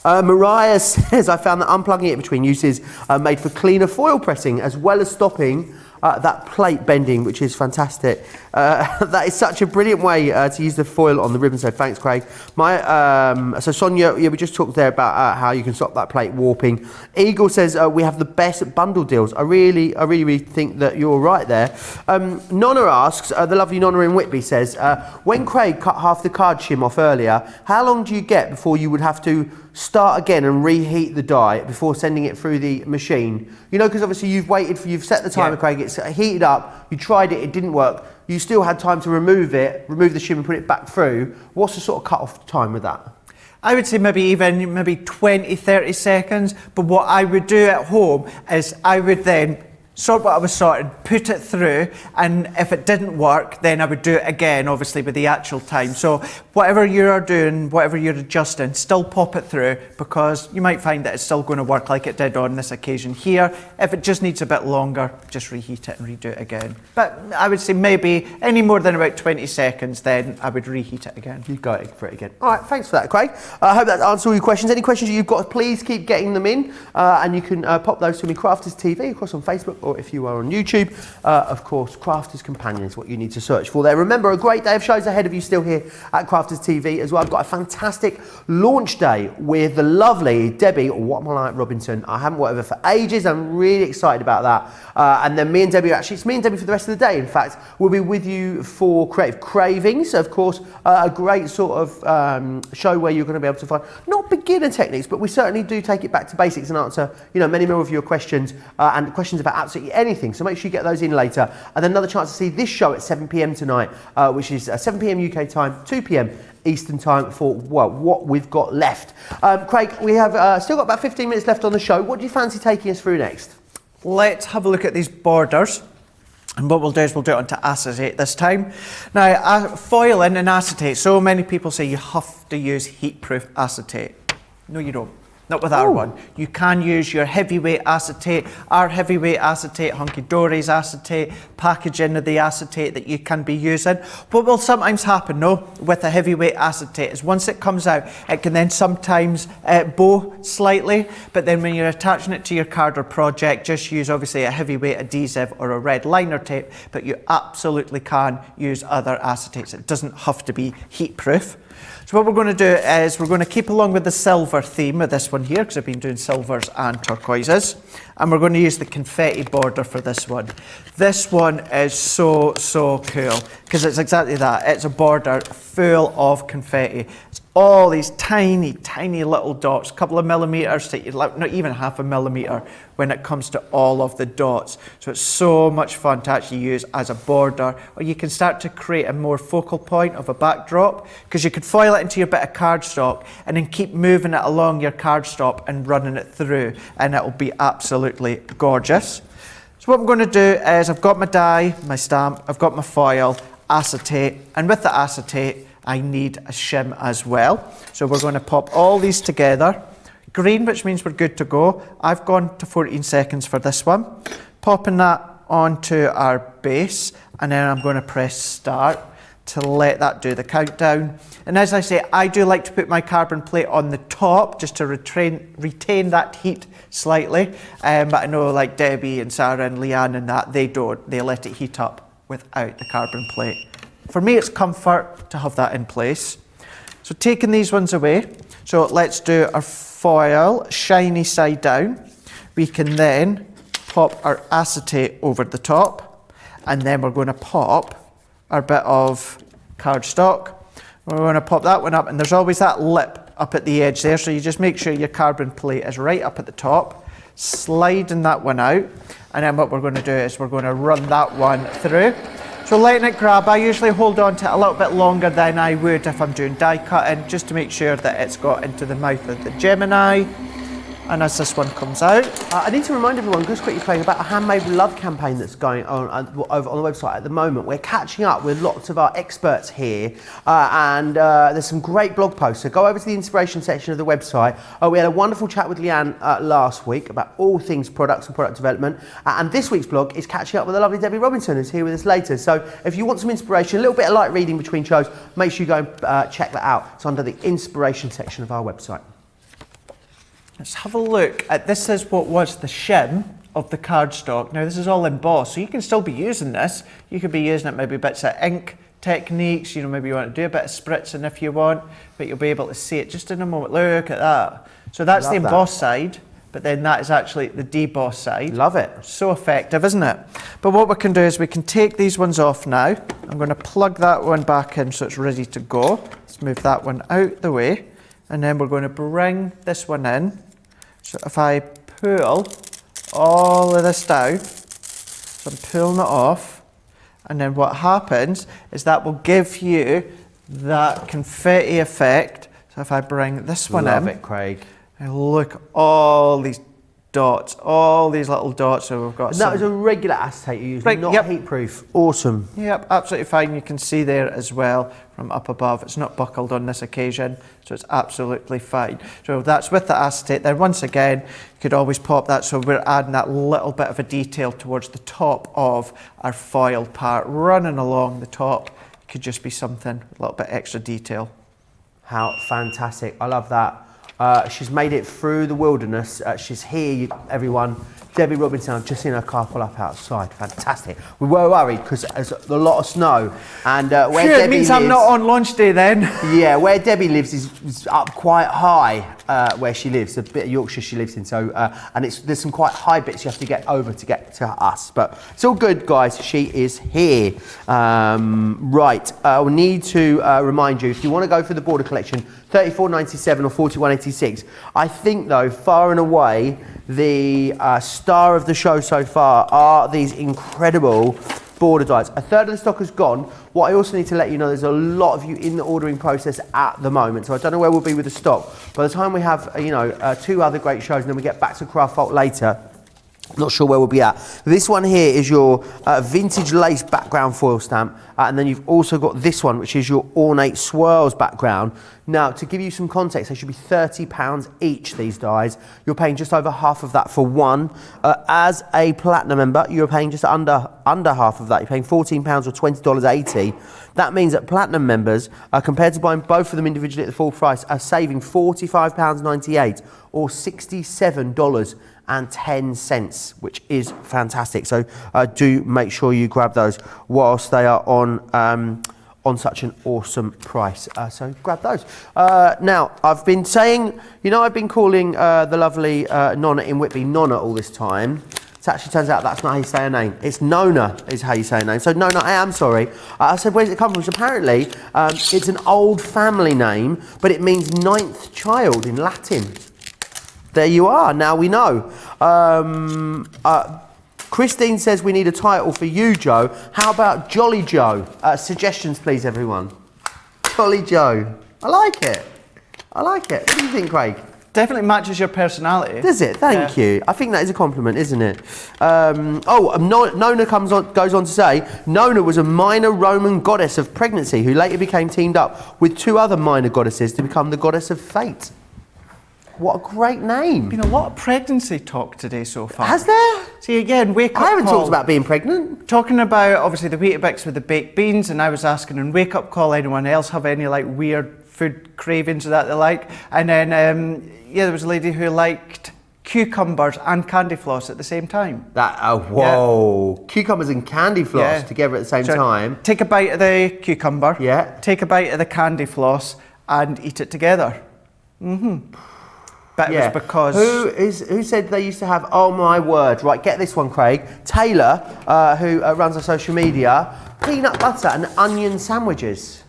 Mariah says, I found that unplugging it between uses made for cleaner foil pressing as well as stopping that plate bending, which is fantastic. That is such a brilliant way to use the foil on the ribbon. So thanks, Craig. So Sonia, yeah, we just talked there about how you can stop that plate warping. Eagle says we have the best bundle deals. I really think that you're right there. Nonna asks, the lovely Nonna in Whitby says, when Craig cut half the card shim off earlier, how long do you get before you would have to start again and reheat the die before sending it through the machine? You know, because obviously you've set the timer, Craig, it's heated up, you tried it, it didn't work, you still had time to remove the shim and put it back through. What's the sort of cut-off time with that? I would say maybe 20, 30 seconds, but what I would do at home is I would then sort what I was sorting, put it through, and if it didn't work, then I would do it again, obviously with the actual time. So whatever you're doing, whatever you're adjusting, still pop it through, because you might find that it's still going to work like it did on this occasion here. If it just needs a bit longer, just reheat it and redo it again. But I would say maybe any more than about 20 seconds, then I would reheat it again. You got it for it again. All right, thanks for that, Craig. I hope that answers all your questions. Any questions that you've got, please keep getting them in, and you can pop those to me, Crafters TV, of course on Facebook, or if you are on YouTube, of course, Crafters Companion is what you need to search for there. Remember, a great day of shows ahead of you still here at Crafters TV as well. I've got a fantastic launch day with the lovely Debbie, or What Am I Like Robinson. I haven't worked with her for ages. I'm really excited about that. And then me and Debbie, it's me and Debbie for the rest of the day. In fact, we'll be with you for Creative Cravings, of course, a great sort of show where you're going to be able to find, not beginner techniques, but we certainly do take it back to basics and answer, many more of your questions and questions about absolutely anything. So make sure you get those in later. And then another chance to see this show at 7 p.m. tonight, which is 7 p.m. UK time, 2 p.m. Eastern time for what we've got left. Craig, we have still got about 15 minutes left on the show. What do you fancy taking us through next? Let's have a look at these borders. And what we'll do is we'll do it onto acetate this time. Now, foiling and acetate, so many people say you have to use heat-proof acetate. No, you don't. Not with our one. You can use your heavyweight acetate, our heavyweight acetate, Hunky Dory's acetate, packaging of the acetate that you can be using. What will sometimes happen, with a heavyweight acetate is once it comes out, it can then sometimes bow slightly, but then when you're attaching it to your card or project, just use obviously a heavyweight adhesive or a red liner tape, but you absolutely can use other acetates. It doesn't have to be heat proof. So what we're going to do is we're going to keep along with the silver theme of this one here, because I've been doing silvers and turquoises, and we're going to use the confetti border for this one. This one is so cool, because it's exactly that. It's a border full of confetti. It's all these tiny little dots, a couple of millimeters to not even half a millimeter when it comes to all of the dots. So it's so much fun to actually use as a border, or you can start to create a more focal point of a backdrop, because you could foil it into your bit of cardstock and then keep moving it along your cardstock and running it through, and it'll be absolutely gorgeous. So what I'm going to do is I've got my die, my stamp, I've got my foil, acetate, and with the acetate I need a shim as well. So we're going to pop all these together. Green, which means we're good to go. I've gone to 14 seconds for this one. Popping that onto our base, and then I'm going to press start. to let that do the countdown. And as I say, I do like to put my carbon plate on the top just to retain that heat slightly. But I know like Debbie and Sarah and Leanne and that, they don't. They let it heat up without the carbon plate. For me, it's comfort to have that in place. So taking these ones away, so let's do our foil shiny side down. We can then pop our acetate over the top, and then we're going to pop our bit of cardstock. We're going to pop that one up, and there's always that lip up at the edge there, so you just make sure your carbon plate is right up at the top, sliding that one out, and then what we're going to do is we're going to run that one through. So letting it grab, I usually hold on to it a little bit longer than I would if I'm doing die cutting, just to make sure that it's got into the mouth of the Gemini. And as this one comes out... I need to remind everyone, just quickly playing about a Handmade with Love campaign that's going on over on the website at the moment. We're catching up with lots of our experts here, and there's some great blog posts. So go over to the inspiration section of the website. We had a wonderful chat with Leanne last week about all things products and product development. And this week's blog is catching up with the lovely Debbie Robinson, who's here with us later. So if you want some inspiration, a little bit of light reading between shows, make sure you go and check that out. It's under the inspiration section of our website. Let's have a look at, this is what was the shim of the cardstock. Now this is all embossed, so you can still be using this. You could be using it maybe bits of ink techniques, you know, maybe you want to do a bit of spritzing if you want, but you'll be able to see it just in a moment. Look at that. So that's the embossed side, but then that is actually the debossed side. Love it. So effective, isn't it? But what we can do is we can take these ones off now. I'm going to plug that one back in so it's ready to go. Let's move that one out the way, and then we're going to bring this one in. So if I pull all of this down, so I'm pulling it off, and then what happens is that will give you that confetti effect. So if I bring this one in. Love it, Craig. And look, all these dots, all these little dots. So we've got. And that was a regular acetate you used, not heat-proof. Awesome. Yep, absolutely fine. You can see there as well from up above. It's not buckled on this occasion, so it's absolutely fine. So that's with the acetate. Then once again, you could always pop that. So we're adding that little bit of a detail towards the top of our foil part, running along the top. It could just be something, a little bit extra detail. How fantastic. I love that. She's made it through the wilderness. She's here, everyone. Debbie Robinson, I've just seen her car pull up outside. Fantastic. We were worried because there's a lot of snow. And where Debbie it means lives, I'm not on launch day then. Yeah, where Debbie lives is up quite high where she lives, a bit of Yorkshire she lives in. So, and there's some quite high bits you have to get over to get to us. But it's all good, guys. She is here. Right, we need to remind you, if you want to go for the Border Collection, $34.97 or $41.86. I think, though, far and away, the star of the show so far are these incredible border dies. A third of the stock has gone. What I also need to let you know, there's a lot of you in the ordering process at the moment, so I don't know where we'll be with the stock. By the time we have, two other great shows and then we get back to Craft Vault later, not sure where we'll be at. This one here is your vintage lace background foil stamp, and then you've also got this one, which is your ornate swirls background. Now, to give you some context, they should be £30 each, these dies. You're paying just over half of that for one. As a platinum member, you're paying just under half of that. You're paying £14 or $20.80. That means that platinum members, compared to buying both of them individually at the full price, are saving £45.98 or $67.10, which is fantastic. So do make sure you grab those whilst they are on such an awesome price. So grab those. Now, I've been saying, I've been calling the lovely Nonna in Whitby Nonna all this time. It actually turns out that's not how you say her name. It's Nona is how you say her name. So Nona, I am sorry. I said, where does it come from? So apparently, it's an old family name, but it means ninth child in Latin. There you are. Now we know. Christine says we need a title for you, Joe. How about Jolly Joe? Suggestions, please, everyone. Jolly Joe. I like it. What do you think, Craig? Definitely matches your personality. Does it? Thank you. I think that is a compliment, isn't it? Nona goes on to say, Nona was a minor Roman goddess of pregnancy who later became teamed up with two other minor goddesses to become the goddess of fate. What a great name. Been a lot of pregnancy talk today so far. Has there? See, again, wake up I haven't call. talked about being pregnant. Talking about, obviously, the Weetabix with the baked beans, and I was asking in Wake Up Call, anyone else have any, like, weird food cravings that they like? And then, yeah, there was a lady who liked cucumbers and candy floss at the same time. Whoa. Cucumbers and candy floss together at the same time. Take a bite of the cucumber. Yeah. Take a bite of the candy floss and eat it together. But it was because... Who said they used to have, oh my word, right, get this one, Craig. Taylor, who runs our social media, peanut butter and onion sandwiches.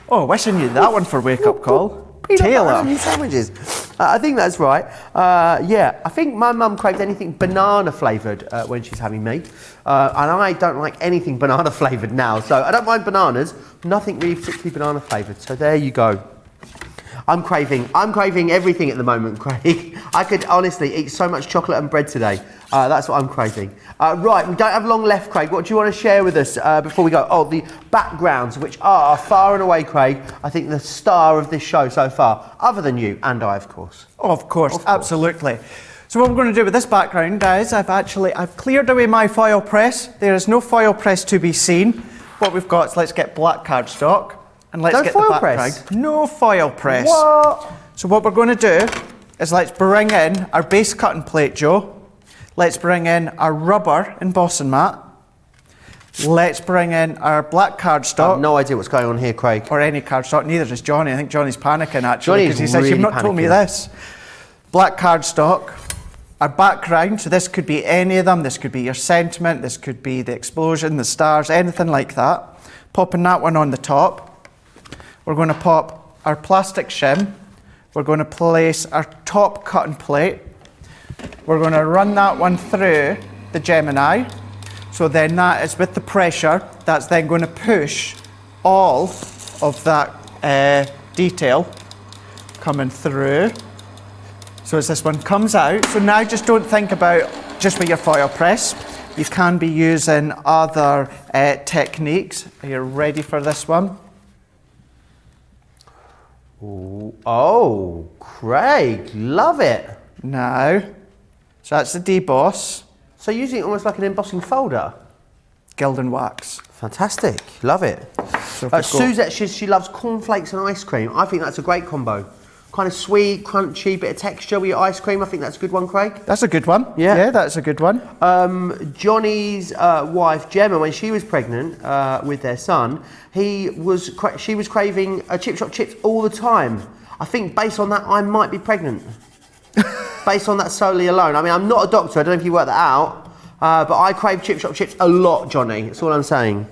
Oh, I wish I knew that one for Wake Up Call. Peanut butter Taylor. and onion sandwiches. I think that's right. Yeah, I think my mum craves anything banana flavoured when she's having me. And I don't like anything banana flavoured now. So I don't mind bananas, nothing really particularly banana flavoured. So there you go. I'm craving everything at the moment, Craig. I could honestly eat so much chocolate and bread today. That's what I'm craving. Right, we don't have long left, Craig. What do you want to share with us before we go? Oh, the backgrounds, which are far and away, Craig, I think the star of this show so far, other than you and I, of course. Oh, of course, absolutely. So what we're going to do with this background, guys, I've cleared away my foil press. There is no foil press to be seen. What we've got is, let's get black cardstock. And let's get the background. No foil press. What? So what we're going to do is let's bring in our base cutting plate, Joe. Let's bring in our rubber embossing mat. Let's bring in our black cardstock. I have no idea what's going on here, Craig. Or any cardstock. Neither is Johnny. I think Johnny's panicking actually because he says, really you've not told me panicking. this. Black cardstock. Our background, so this could be any of them. This could be your sentiment. This could be the explosion, the stars, anything like that. Popping that one on the top. We're going to pop our plastic shim. We're going to place our top cutting plate. We're going to run that one through the Gemini. So then that is with the pressure, that's then going to push all of that detail coming through. So as this one comes out, so now just don't think about just with your foil press. You can be using other techniques. Are you ready for this one? Oh, Craig, love it. Now, so that's the deboss. So using it almost like an embossing folder. Gilded wax. Fantastic, love it. So Suzette, she loves cornflakes and ice cream. I think that's a great combo. Kind of sweet, crunchy, bit of texture with your ice cream. I think that's a good one, Craig. That's a good one. Yeah, that's a good one. Johnny's wife, Gemma, when she was pregnant with their son, she was craving chip shop chips all the time. I think based on that, I might be pregnant. Based on that solely alone. I mean, I'm not a doctor. I don't know if you work that out. But I crave chip shop chips a lot, Johnny. That's all I'm saying.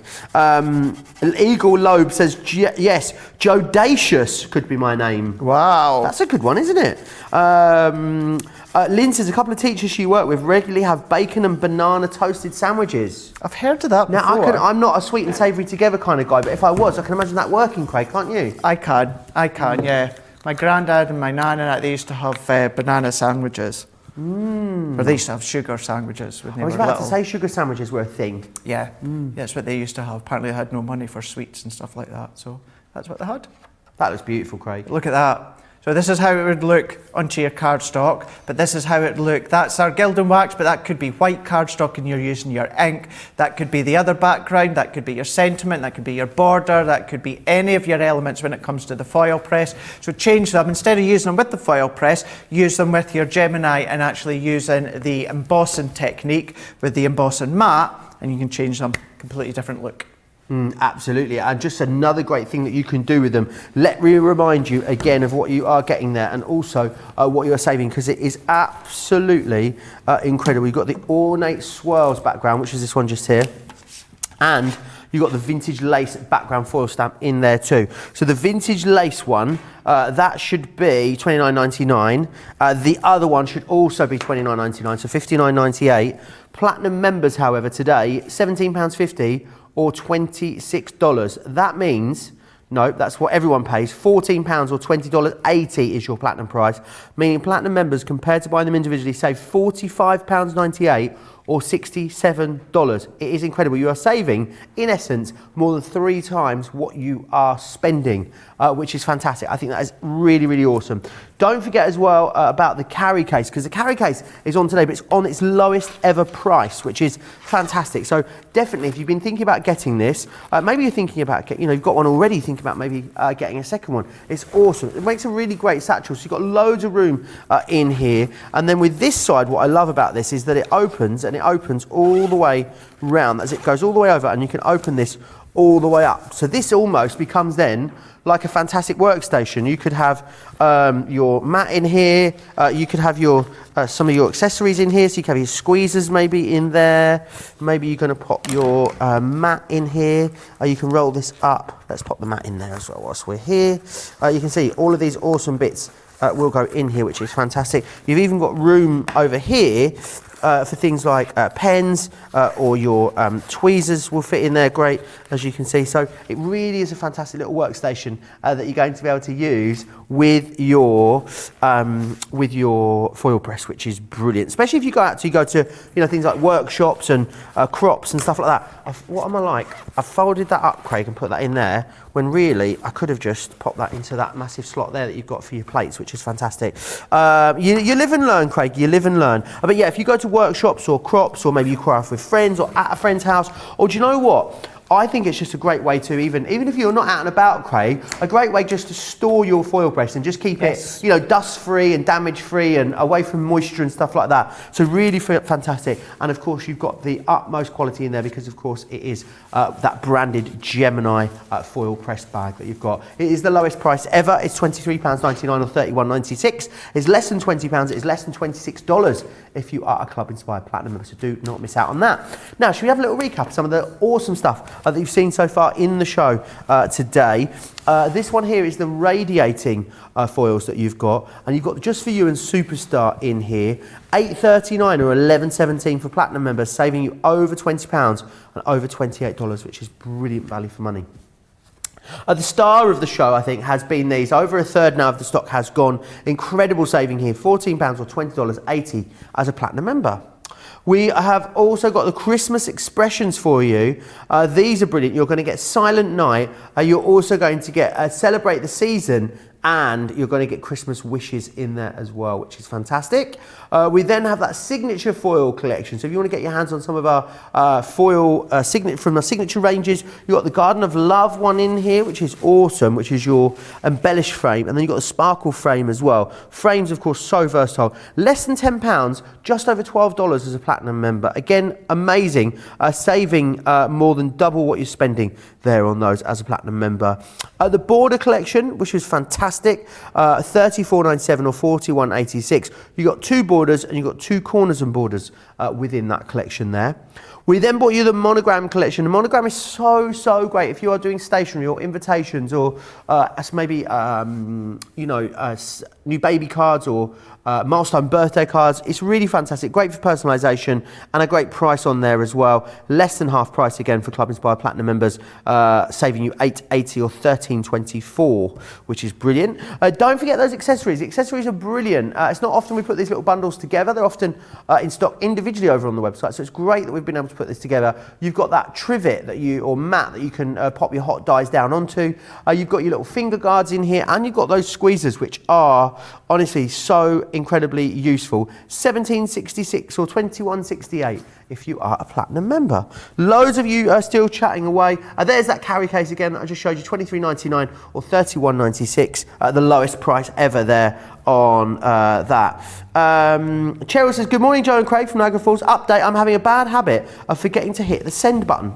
Eagle Loeb says, yes, Jodacious could be my name. Wow. That's a good one, isn't it? Lynn says, a couple of teachers she worked with regularly have bacon and banana toasted sandwiches. I've heard of that Now, before. I'm not a sweet and savoury together kind of guy, but if I was, I can imagine that working, Craig, can't you? I can, yeah. My granddad and my nana, they used to have banana sandwiches. Or they used to have sugar sandwiches when they were little. I was about to say sugar sandwiches were a thing. Yeah, that's what they used to have. Apparently they had no money for sweets and stuff like that, so that's what they had. That looks beautiful, Craig. Look at that. So this is how it would look onto your cardstock, but this is how it would look. That's our gilded wax, but that could be white cardstock and you're using your ink. That could be the other background, that could be your sentiment, that could be your border, that could be any of your elements when it comes to the foil press. So change them. Instead of using them with the foil press, use them with your Gemini and actually using the embossing technique with the embossing mat, and you can change them. Completely different look. Absolutely, and just another great thing that you can do with them. Let me remind you again of what you are getting there and also what you're saving, because it is absolutely incredible. You've got the ornate swirls background, which is this one just here, and you've got the vintage lace background foil stamp in there too. So the vintage lace one, that should be $29.99. The other one should also be $29.99, so $59.98. Platinum members, however, today, £17.50 or $26. That means, no, that's what everyone pays, £14 or $20.80 is your platinum price, meaning platinum members, compared to buying them individually, save £45.98 or $67. It is incredible. You are saving, in essence, more than 3 times what you are spending, which is fantastic. I think that is really, really awesome. Don't forget as well about the carry case, because the carry case is on today, but it's on its lowest ever price, which is fantastic. So definitely, if you've been thinking about getting this, maybe you're thinking about, you've got one already, think about maybe getting a second one. It's awesome. It makes a really great satchel. So you've got loads of room in here. And then with this side, what I love about this is that it opens, and it opens all the way round as it goes all the way over, and you can open this all the way up. So this almost becomes then like a fantastic workstation. You could have your mat in here, you could have your some of your accessories in here, so you can have your squeezers maybe in there, maybe you're going to pop your mat in here, you can roll this up. Let's pop the mat in there as well whilst we're here. You can see all of these awesome bits will go in here, which is fantastic. You've even got room over here for things like pens or your tweezers will fit in there great, as you can see. So it really is a fantastic little workstation that you're going to be able to use with your foil press, which is brilliant. Especially if you go to things like workshops and crops and stuff like that. What am I like? I folded that up, Craig, and put that in there, when really I could have just popped that into that massive slot there that you've got for your plates, which is fantastic. You live and learn, Craig, you live and learn. But yeah, if you go to workshops or crops, or maybe you craft with friends or at a friend's house, or do you know what? I think it's just a great way to, even if you're not out and about, Craig, a great way just to store your foil press and just keep it, dust free and damage free and away from moisture and stuff like that. So really fantastic. And of course you've got the utmost quality in there, because of course it is that branded Gemini foil press bag that you've got. It is the lowest price ever. It's £23.99 or £31.96. It's less than £20. It is less than $26 if you are a Club Inspired Platinum member. So do not miss out on that. Now, should we have a little recap of some of the awesome stuff that you've seen so far in the show today? This one here is the radiating foils that you've got, and you've got Just For You and Superstar in here. $8.39 or $11.17 for Platinum members, saving you over £20 and over $28, which is brilliant value for money. The star of the show, I think, has been these. Over a third now of the stock has gone. Incredible saving here, £14 or $20.80 as a Platinum member. We have also got the Christmas expressions for you. These are brilliant. You're going to get Silent Night. You're also going to get Celebrate the Season, and you're going to get Christmas wishes in there as well, which is fantastic. We then have that signature foil collection. So if you want to get your hands on some of our foil from the signature ranges, you've got the Garden of Love one in here, which is awesome, which is your embellished frame. And then you've got the sparkle frame as well. Frames, of course, so versatile. Less than £10, just over $12 as a Platinum member. Again, amazing, saving more than double what you're spending there on those as a Platinum member. The Border collection, which is fantastic, $34.97 or $41.86. You got 2 borders and you've got 2 corners and borders within that collection there. We then bought you the Monogram collection. The Monogram is so great if you are doing stationery or invitations, or as maybe new baby cards or milestone birthday cards. It's really fantastic, great for personalisation, and a great price on there as well. Less than half price again for Club Inspired Platinum members, saving you $8.80 or $13.24, which is brilliant. Don't forget those accessories. The accessories are brilliant. It's not often we put these little bundles together. They're often in stock individually over on the website, so it's great that we've been able to put this together. You've got that trivet or mat that you can pop your hot dies down onto. You've got your little finger guards in here, and you've got those squeezers, which are honestly so incredibly useful. $17.66 or $21.68 if you are a Platinum member. Loads of you are still chatting away. There's that carry case again that I just showed you, $23.99 or $31.96, the lowest price ever there on that. Cheryl says, good morning, Joe and Craig from Niagara Falls. Update, I'm having a bad habit of forgetting to hit the send button.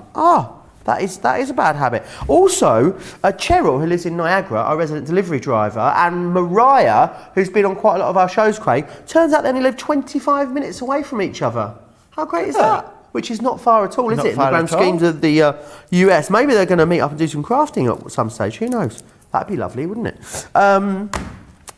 That is a bad habit. Also, Cheryl, who lives in Niagara, our resident delivery driver, and Mariah, who's been on quite a lot of our shows, Craig, turns out they only live 25 minutes away from each other. How great is that? Which is not far at all, is it? In the grand schemes of the US. Maybe they're going to meet up and do some crafting at some stage. Who knows? That'd be lovely, wouldn't it?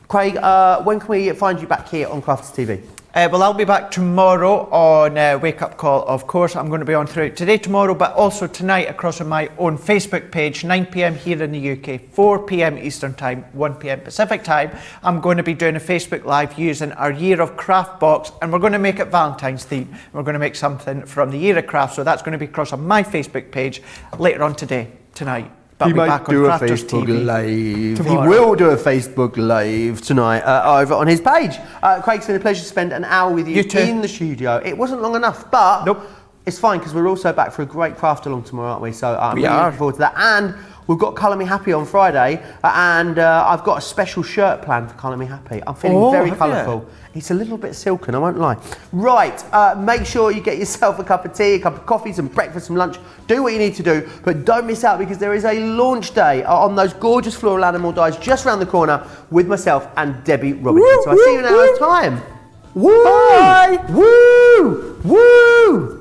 Craig, when can we find you back here on Crafters TV? Well, I'll be back tomorrow on Wake Up Call, of course. I'm going to be on throughout today, tomorrow, but also tonight across on my own Facebook page, 9 p.m. here in the UK, 4 p.m. Eastern Time, 1 p.m. Pacific Time. I'm going to be doing a Facebook Live using our Year of Craft box, and we're going to make it Valentine's theme. We're going to make something from the Year of Craft, so that's going to be across on my Facebook page later on tonight. But He I'll be might back on do a Crafters Facebook TV Live. tomorrow. He will do a Facebook Live tonight over on his page. Craig, it's been a pleasure to spend an hour with you too. in the studio. It wasn't long enough, but Nope. it's fine because we're also back for a great craft along tomorrow, aren't we? So I'm We really are. looking forward to that. And we've got Colour Me Happy on Friday, and I've got a special shirt planned for Colour Me Happy. I'm feeling very have colourful. It's a little bit silken, I won't lie. Right, make sure you get yourself a cup of tea, a cup of coffee, some breakfast, some lunch. Do what you need to do, but don't miss out because there is a launch day on those gorgeous floral animal dyes just around the corner with myself and Debbie Robinson. So I'll see you in an hour's time. Woo! Bye! Woo! Woo!